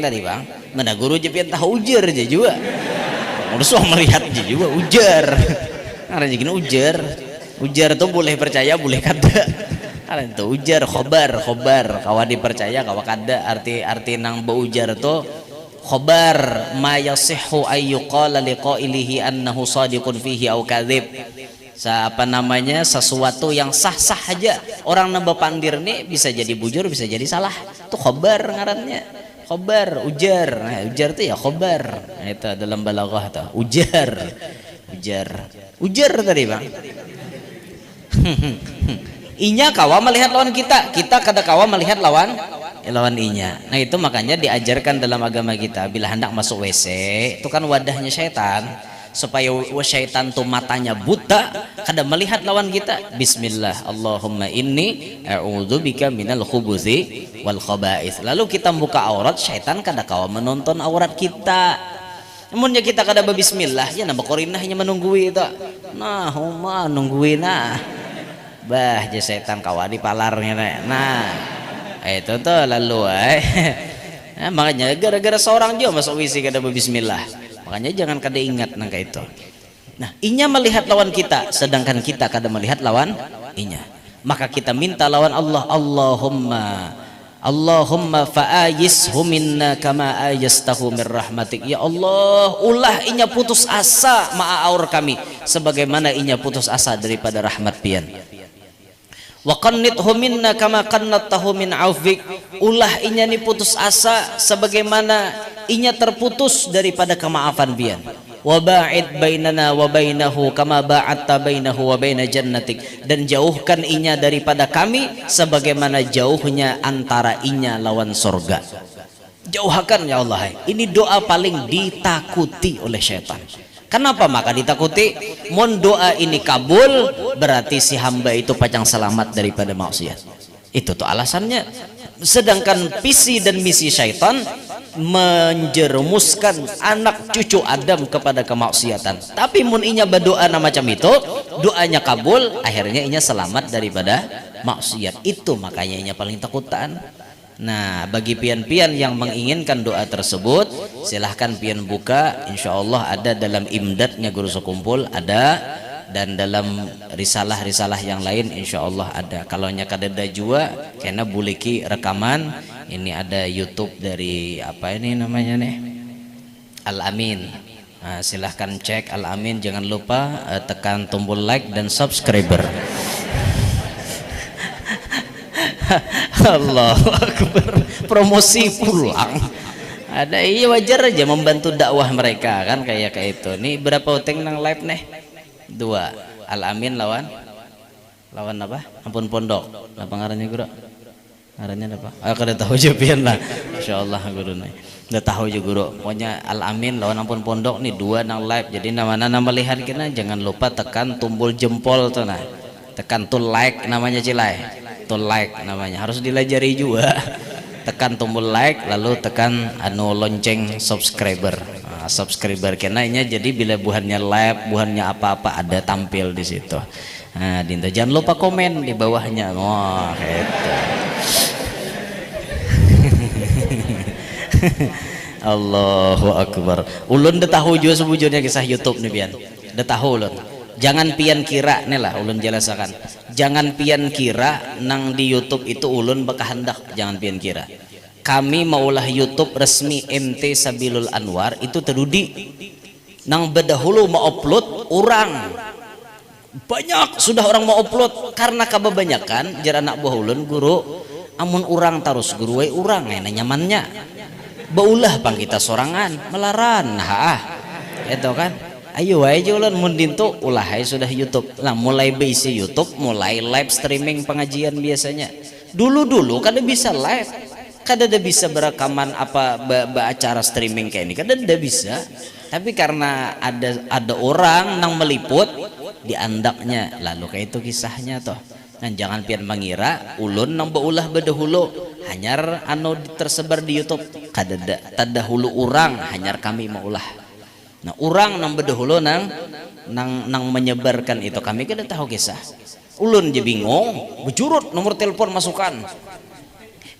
tadi bang. Mana guru jepian tahu ujar aja juga, udah suah melihat aja juga ujar. Karena gini ujar tuh boleh percaya boleh kada. Karena itu ujar khobar kawa dipercaya kawa kada, arti nang beujar tuh khobar ma yasihhu ayyuqala liqailihi annahu sadiqun fihi au kadzib. Apa namanya, sesuatu yang sah-sah aja orang nambah pandir nih, bisa jadi bujur bisa jadi salah, itu khobar ngarannya, khobar ujar. Nah, ujar tuh ya khobar, nah, itu dalam balaghah tuh ujar tadi bang. Inya kawa melihat lawan kita kada kawa melihat lawan inya. Nah itu makanya diajarkan dalam agama kita, bila hendak masuk WC itu kan wadahnya syaitan, supaya syaitan tuh matanya buta kada melihat lawan kita. Bismillah, Allahumma inni a'udzubika minal khubuthi wal khaba'ith. Lalu kita buka aurat, syaitan kada kawa menonton aurat kita. Namunnya kita kada bismillah, ya nambah korinahnya menunggui itu. Nah, huma nungguin nah. Bah, je syaitan kawa di palarnya. Nah, itu tuh lalu nah, makanya gara-gara seorang juga masuk WC kada bismillah. Makanya jangan kada ingat nangka itu. Nah, inya melihat lawan kita, sedangkan kita kada melihat lawan inya. Maka kita minta lawan Allah, Allahumma fa'ayishu minna kama ayastahu min rahmatik. Ya Allah, ulah inya putus asa ma'aur kami sebagaimana inya putus asa daripada rahmat pian. Wa qannithu minna kama qannattahu min aufik. Ulah inya ni putus asa sebagaimana inya terputus daripada kemaafan pian. Wa ba'id bainana wa bainahu kama ba'adta bainahu wa baina jannatik. Dan jauhkan inya daripada kami sebagaimana jauhnya antara inya lawan surga. Jauhkan ya Allah. Ini doa paling ditakuti oleh syaitan. Kenapa maka ditakuti? Mun doa ini kabul, berarti si hamba itu pacang selamat daripada maksiat. Itu tuh alasannya. Sedangkan visi dan misi syaitan menjerumuskan anak cucu Adam kepada kemaksiatan. Tapi mun inya berdoa macam itu, doanya kabul, akhirnya inya selamat daripada maksiat. Itu makanya inya paling takutan. Nah, bagi pian-pian yang menginginkan doa tersebut, silahkan pian buka. Insya Allah ada dalam imdadnya Guru Sekumpul ada, dan dalam risalah-risalah yang lain insya Allah ada. Kalau nya kadada jua kena buliki rekaman. Ini ada YouTube dari apa ini namanya nih, Al-Amin. Nah, silahkan cek Al-Amin. Jangan lupa tekan tombol like dan subscriber. Allahu Akbar, promosi pulang. Ada, iya wajar aja membantu dakwah mereka kan kayak itu. Nih berapa utang nang live nih? 2. Al-Amin lawan apa? Ampun Pondok. Apa ngarannya Guru? Ngarannya apa? Aku udah tahu aja pian lah. Insyaallah Guru nih. Udah tahu juga Guru. Pokoknya Al-Amin lawan Ampun Pondok nih 2 nang live. Jadi nama melihat kena jangan lupa tekan tombol jempol tuh nah. Tekan tuh like namanya Cilai. itu like namanya, harus dilajari juga. Tekan tombol like, lalu tekan lonceng subscriber. Subscriber kenanya jadi bila buhannya live, buhannya apa-apa ada tampil di situ. Nah, dinta jangan lupa komen di bawahnya. Wah, gitu. Allahu Akbar. Ulun dah tahu juga sebujurnya kisah YouTube nih pian. Dah tahu ulun. Jangan pian kira nih lah ulun jelasakan. Jangan pian kira nang di YouTube itu ulun bakahandak. Jangan pian kira. Kami maulah YouTube resmi MT Sabilul Anwar itu terudi. Nang bedahulu mau upload orang. Banyak sudah orang mau upload karena kebanyakan jar anak buah ulun guru amun orang terus guru orang nyamannya. Baulah pang kita sorangan melaran itu kan ayo aja ulun mundin tuh ulah sudah YouTube lah mulai base YouTube mulai live streaming pengajian biasanya dulu kada bisa live kada bisa berekaman apa acara streaming kayak ini kada bisa tapi karena ada orang nang meliput diandaknya lalu kayak itu kisahnya toh. Nah, jangan pian mengira ulun nang baulah bedahulu hanyar tersebar di YouTube kadada tadahulu orang hanyar kami maulah. Nah, orang nang bedahulu nang menyebarkan itu kami kada tahu kisah. Ulun je bingung, bejurut nomor telepon masukkan.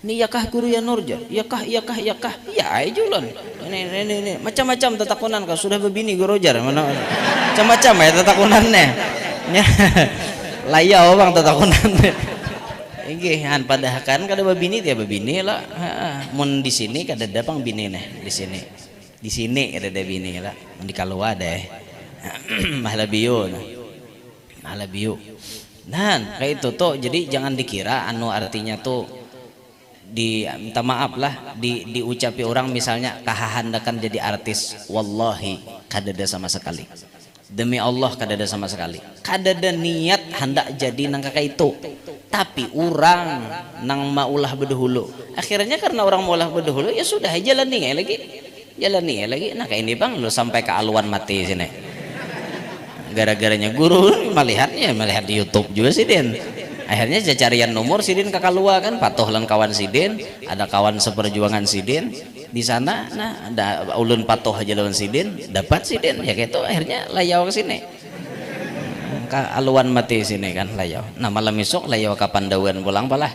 Ini yakah guru ya Nurja? Yakah. Ya aja ulun. Ini macam-macam tetakunan kau sudah berbini guru jar mana. Macam-macam ya tetakunannya. Layau bang tetakunan. Inggih han padahkan kada babini dia babini lah. Mun di sini kada ada pang bini nih di sini. Di sini kada ada bini lah. Mun di Kalua deh. Mahla biu. Nah, kayak itu tuh. Jadi jangan dikira artinya tuh minta maaf lah diucapi orang misalnya kahandakan jadi artis. Wallahi kada ada sama sekali. Demi Allah kada ada sama sekali. Kada ada niat hendak jadi nang kakak itu. Tapi orang nang maulah bedahulu. Akhirnya karena orang maulah bedahulu ya sudah jalani lagi. Nah kayak ini bang lu sampai ke aluan mati sini. Gara-garanya guru melihat di YouTube juga sih Den. Akhirnya carian nomor sidin kakak luar kan patuh lan kawan sidin, ada kawan seperjuangan sidin. Di sana nah ada ulun patuh aja lawan sidin dapat sidin ya kayak itu akhirnya layau ke sini ke aluan mati sini kan layau. Nah malam esok layau ke Pandawan pulang palah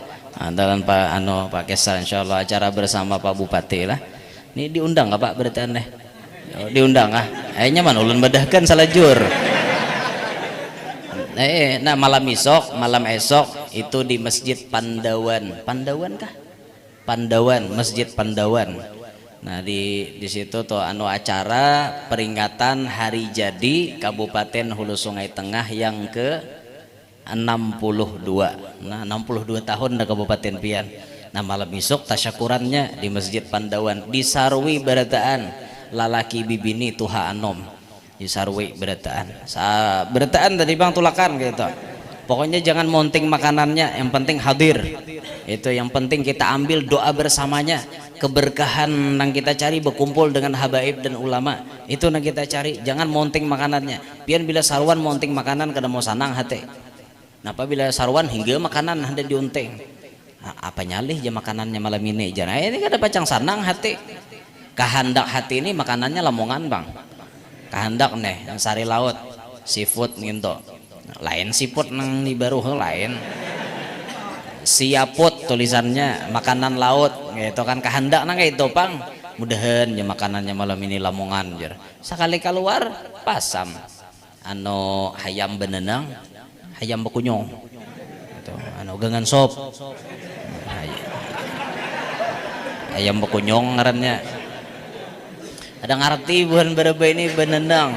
dalam Pak Kesal insyaallah acara bersama Pak Bupati lah. Ini diundang nggak Pak berarti aneh diundang akhirnya mana ulun bedahkan salajur. Nah malam esok itu di Masjid Pandawan kah? Masjid Pandawan. Nah di situ tuh acara peringatan hari jadi Kabupaten Hulu Sungai Tengah yang ke 62. Nah 62 tahun dah Kabupaten pian. Nah malam esok tasyakurannya di Masjid Pandawan disarwi berataan lalaki bibini tuha anom disarwi berataan tadi bang tulakan gitu. Pokoknya jangan monting makanannya, yang penting hadir. Itu yang penting kita ambil doa bersamanya. Keberkahan yang kita cari berkumpul dengan habaib dan ulama. Itu yang kita cari. Jangan monting makanannya. Pian bila sarwan monting makanan kada mau sanang hati. Napa bila sarwan hingga makanan hendak diunting. Nah, apa nyalih aja makanannya malam ini. Jangan ini kada pacang sanang hati. Kehendak hati ini makanannya lamongan bang. Kehendak nih yang sari laut, seafood gitu. Lain siput nang di baru lain siaput tulisannya makanan laut gitu kan kehendak nang kayak itu pang mudahan ya makanannya malam ini lamongan jar sekali keluar pasam hayam benenang hayam bekunyong itu gangan sop hayam bekunyong ngarannya ada ngerti bukan berapa ini benenang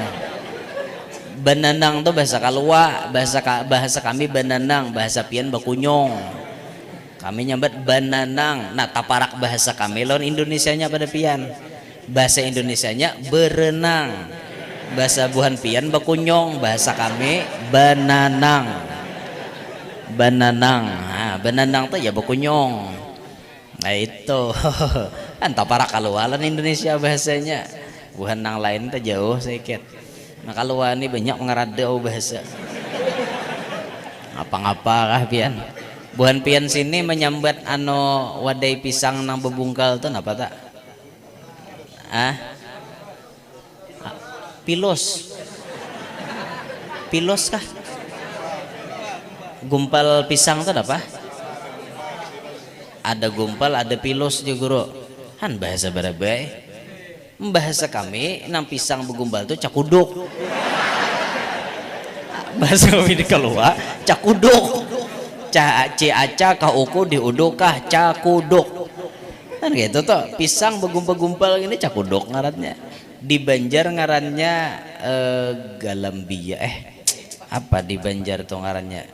tuh bahasa Kalua, bahasa kami benenang, bahasa pian bakunyong. Kami nyambat benenang. Nah, taparak bahasa kami lawan Indonesianya pada pian. Bahasa Indonesianya berenang. Bahasa buhan pian bakunyong, bahasa kami benenang. Nah, benenang tuh ya bakunyong. Nah, itu. Kan taparak Kalua lawan Indonesia bahasanya. Buhan nang lain tuh jauh sedikit. Nah kalau ini banyak mengeradau bahasa apa-apa kah pian buhan pian sini menyambat ano wadai pisang nang bebungkal tuh apa tak? Ah, pilos, pilos kah? Gumpal pisang tuh apa? Ada gumpal, ada pilos juga guru. Han bahasa barabai. Bahasa kami nang pisang begumpal tuh cakuduk. Bahasa kami di keluar cakuduk. Aca kauku diuduk kah cakuduk. Kan gitu tuh pisang begumpal-gumpal ini cakuduk ngarannya. Di Banjar ngarannya galambia. Apa di Banjar tuh ngarannya?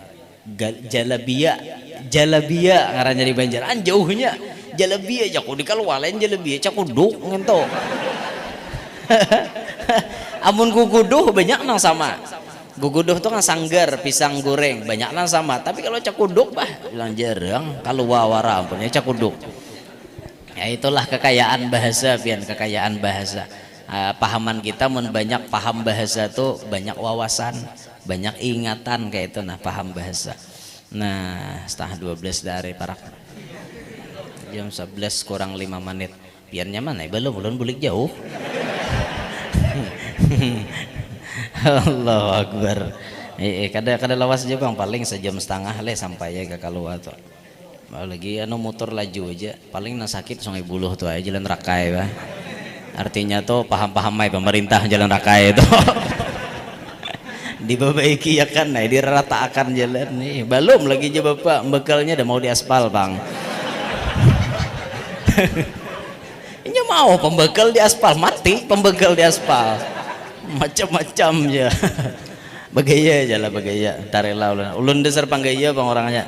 Jalabia ngarannya di Banjar. Jauhnya jalabia jaku di kalwalen jalabia cakuduk ngento. Amun guguduh banyak nang sama. Guguduh tuh kan sanggar pisang goreng banyak nang sama. Tapi kalau cakuduk bah bilang jarang. Kalau wawara ampunnya cakuduk. Ya itulah kekayaan bahasa pian, kekayaan bahasa. Pahaman kita mun banyak paham bahasa tuh banyak wawasan, banyak ingatan kayak itu nah paham bahasa. Nah, setengah 12 dari parak. Jam 11 kurang 5 menit. Piannya mana? Belum bulik jauh. Allahu Akbar. Kada lawas aja bang, paling sejam setengah le sampai ya ke keluar tuh. Lagi anu motor laju aja, paling nang sakit Sungai Buloh tuh aja jalan rakai bah. Artinya tuh paham-paham mai pemerintah jalan rakai itu. Diperbaiki ya kan, nah diratakan jalan nih. Belum lagi aja bapak, bekalnya udah mau diaspal bang. Ini mau pembekal di aspal mati, pembekal di aspal. Macam-macam ya. Bagaya aja lah bagaya. Tarela ulun dasar panggaya bang orangnya.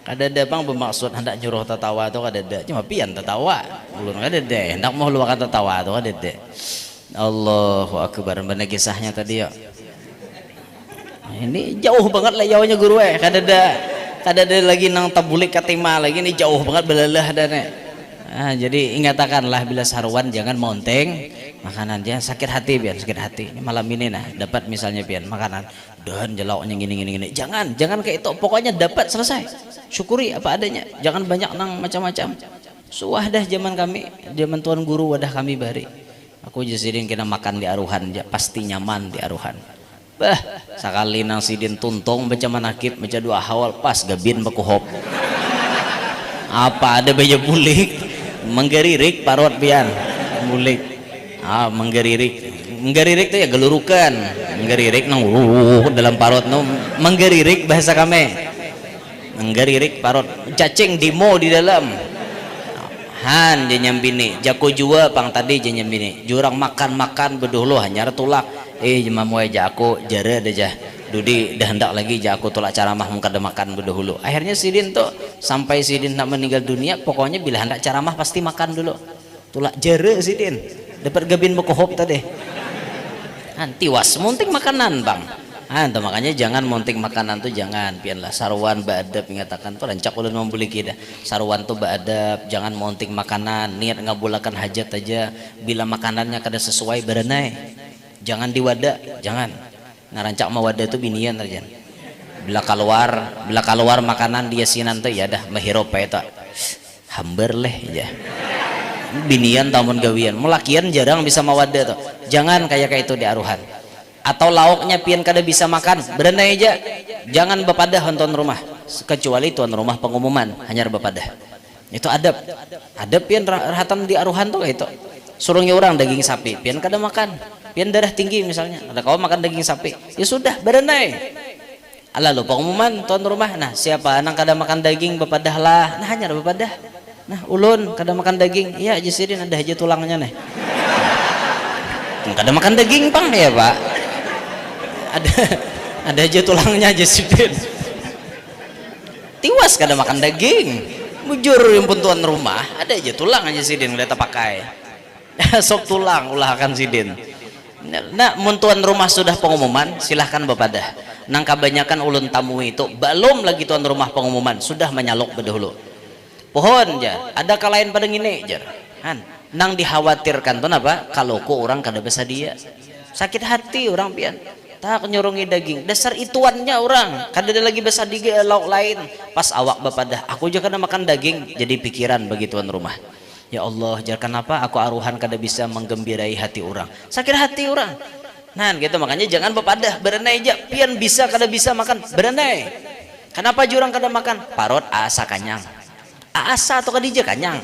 Kada bang bermaksud hendak nyuruh tertawa tuh kada. Cuma pian tertawa. Ulun kada ada. Hendak mau luakan tertawa tuh kada. Allahu Akbar. Benar kisahnya tadi ya. Ini jauh banget lah jauhnya guru kada ada lagi nang tabulik katima lagi ini jauh banget belalah dane. Jadi ingatakanlah bila sarwan jangan monteng makanan jangan sakit hati biar sakit hati. Ini malam ini nah dapat misalnya pian makanan dan jeloknya gini jangan kayak itu pokoknya dapat selesai syukuri apa adanya jangan banyak nang macam-macam. Suah dah zaman kami zaman tuan guru wadah kami bari aku jasirin kena makan di aruhan pasti nyaman di aruhan. Bah sekali nang sidin tuntung baca manakib baca dua hawal pas gabin bakuhop apa ada bayi bulik menggeririk parot pian bulik menggeririk tuh ya gelurukan menggeririk nang dalam parot no menggeririk bahasa kami menggeririk parot cacing dimo di dalam han dia nyambini jako jua pang tadi dia nyambini jurang makan beduh lo hanya tulak jemamu aja aku jara aja Dudi dah hendak lagi aku tolak caramah mungkin ada makan berdahulu. Akhirnya Sidin tuh sampai Sidin nak meninggal dunia pokoknya bila hendak caramah pasti makan dulu. Tolak jere Sidin dapat gabin bekohop tadi. Nanti was munting makanan bang. Tuh makanya jangan munting makanan tuh jangan. Pianlah sarwan baadab mengatakan tuh rancak ulun membeli kita. Sarwan tuh baadab jangan munting makanan niat ngabulakan hajat aja. Bila makanannya kada sesuai berenai jangan diwada jangan. Ngarancak mawadah itu binian aja bila keluar makanan dia sinan tuh ya dah mahirop itu hambar leh aja binian tamun gawian melakian jarang bisa mawadah tuh jangan kayak itu di aruhan atau lauknya pian kada bisa makan berenai aja jangan bepadah tuan rumah kecuali tuan rumah pengumuman hanya bepadah itu adab pian rahatan di aruhan tuh kayak itu suruhnya orang daging sapi pian kada makan pian darah tinggi misalnya ada kau makan daging sapi ya sudah berenai lalu pengumuman tuan rumah nah siapa anak kada makan daging bepadah lah nah hanya bepadah nah ulun kada makan daging iya jasirin ada aja tulangnya nih kada makan daging pang ya pak ada aja tulangnya jasirin tiwas kada makan daging bujur yang pun tuan rumah ada aja tulang aja sidin udah pakai sok tulang ulah akan sidin. Nah, tuan rumah sudah pengumuman, silahkan bepadah. Nang kebanyakan ulun tamu itu belum lagi tuan rumah pengumuman sudah menyalok berdahulu. Pohon jar, ada kalain pada ngine jar. Nang dikhawatirkan tuh apa? Kalau ku orang kada bisa dia sakit hati orang pian. tak nyorongin daging dasar ituannya orang kada ada lagi besar di lauk lain pas awak bapadah aku juga kada makan daging jadi pikiran bagi tuan rumah ya Allah jar kenapa aku aruhan kada bisa menggembirai hati orang sakit hati orang nah gitu makanya jangan bapadah berenai aja pian bisa kada bisa makan berenai kenapa jurang kada makan parot asa kanyang asa atau kadija kanyang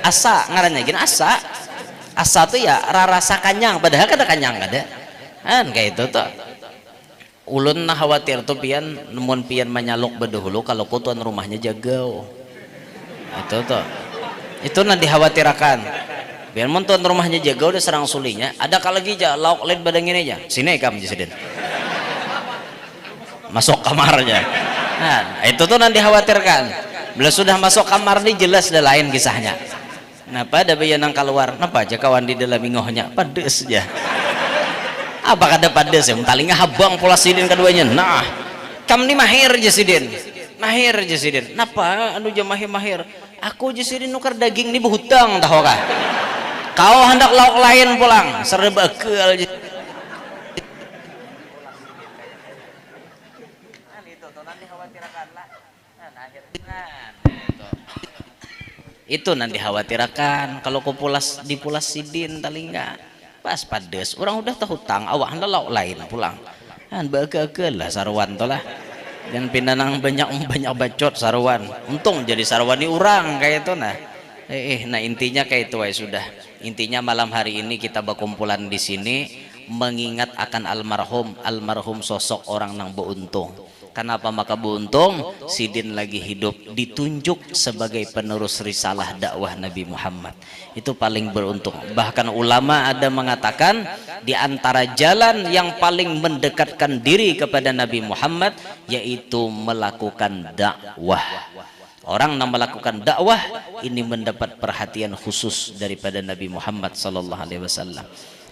asa ngarannya gini asa tuh ya rasa kanyang padahal kada kanyang kada kan kayak itu tuh ulun nah khawatir tuh pian nemun pian menyaluk bedahulu kalau ku tuan rumahnya jagau itu tuh itu nanti khawatirkan biar mun tuan rumahnya jagau udah serang sulinya ada kalagi aja lauk lain badang ini aja sini kamu jasidin masuk kamarnya nah itu tuh nanti khawatirkan bila sudah masuk kamar nih jelas dah lain kisahnya. Napa ada bayi nang keluar? Napa aja kawan di dalam ingohnya? Pedes aja. Apa kada pedes ya? Talingnya habang pola sidin keduanya. Nah, kam ni mahir aja sidin. Mahir aja sidin. Napa anu aja mahir? Aku aja sidin nukar daging ni berhutang tahu kah? Kau hendak lauk lain pulang. Serba keal aja. Itu nanti khawatirkan kalau kau pulas di pulas sidin talinga pas pades orang udah tahu hutang awak hendak lauk lain pulang kan bagagel lah sarwan to lah dan pindanang banyak bacot sarwan untung jadi sarwan di orang kayak itu nah nah intinya kayak itu ya sudah intinya malam hari ini kita berkumpulan di sini mengingat akan almarhum sosok orang nang beruntung. Kenapa maka beruntung sidin lagi hidup ditunjuk sebagai penerus risalah dakwah Nabi Muhammad itu paling beruntung bahkan ulama ada mengatakan di antara jalan yang paling mendekatkan diri kepada Nabi Muhammad yaitu melakukan dakwah orang yang melakukan dakwah ini mendapat perhatian khusus daripada Nabi Muhammad sallallahu alaihi wasallam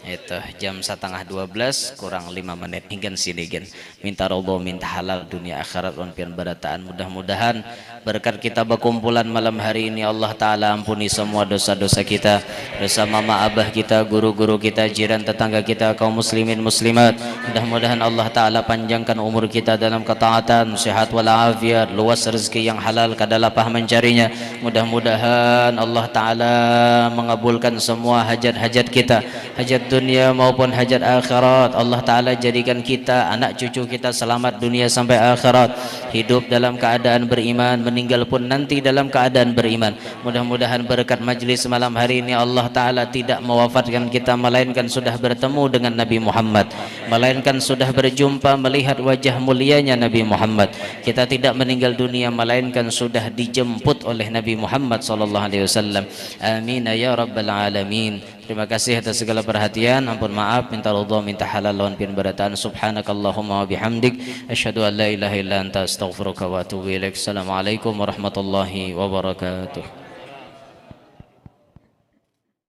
itu jam 11:30 kurang 5 menit hingga sini gen minta ridho minta halal dunia akhirat on pian barataan mudah-mudahan berkat kita berkumpulan malam hari ini Allah Ta'ala ampuni semua dosa-dosa kita dosa mama abah kita guru-guru kita jiran tetangga kita kaum muslimin muslimat mudah-mudahan Allah Ta'ala panjangkan umur kita dalam ketaatan sehat walafiat luas rezeki yang halal kadalapah mencarinya mudah-mudahan Allah Ta'ala mengabulkan semua hajat-hajat kita hajat dunia maupun hajat akhirat Allah Ta'ala jadikan kita anak cucu kita selamat dunia sampai akhirat hidup dalam keadaan beriman meninggal pun nanti dalam keadaan beriman mudah-mudahan berkat majlis malam hari ini Allah Ta'ala tidak mewafatkan kita melainkan sudah bertemu dengan Nabi Muhammad melainkan sudah berjumpa melihat wajah mulianya Nabi Muhammad kita tidak meninggal dunia melainkan sudah dijemput oleh Nabi Muhammad SAW amin ya rabbal alamin. Terima kasih atas segala perhatian. Ampun maaf, minta ridha, minta halal lawan pian barataan. Subhanakallahumma wa bihamdik asyhadu an la ilaha illa anta astaghfiruka wa atubu ilaik. Assalamualaikum warahmatullahi wabarakatuh.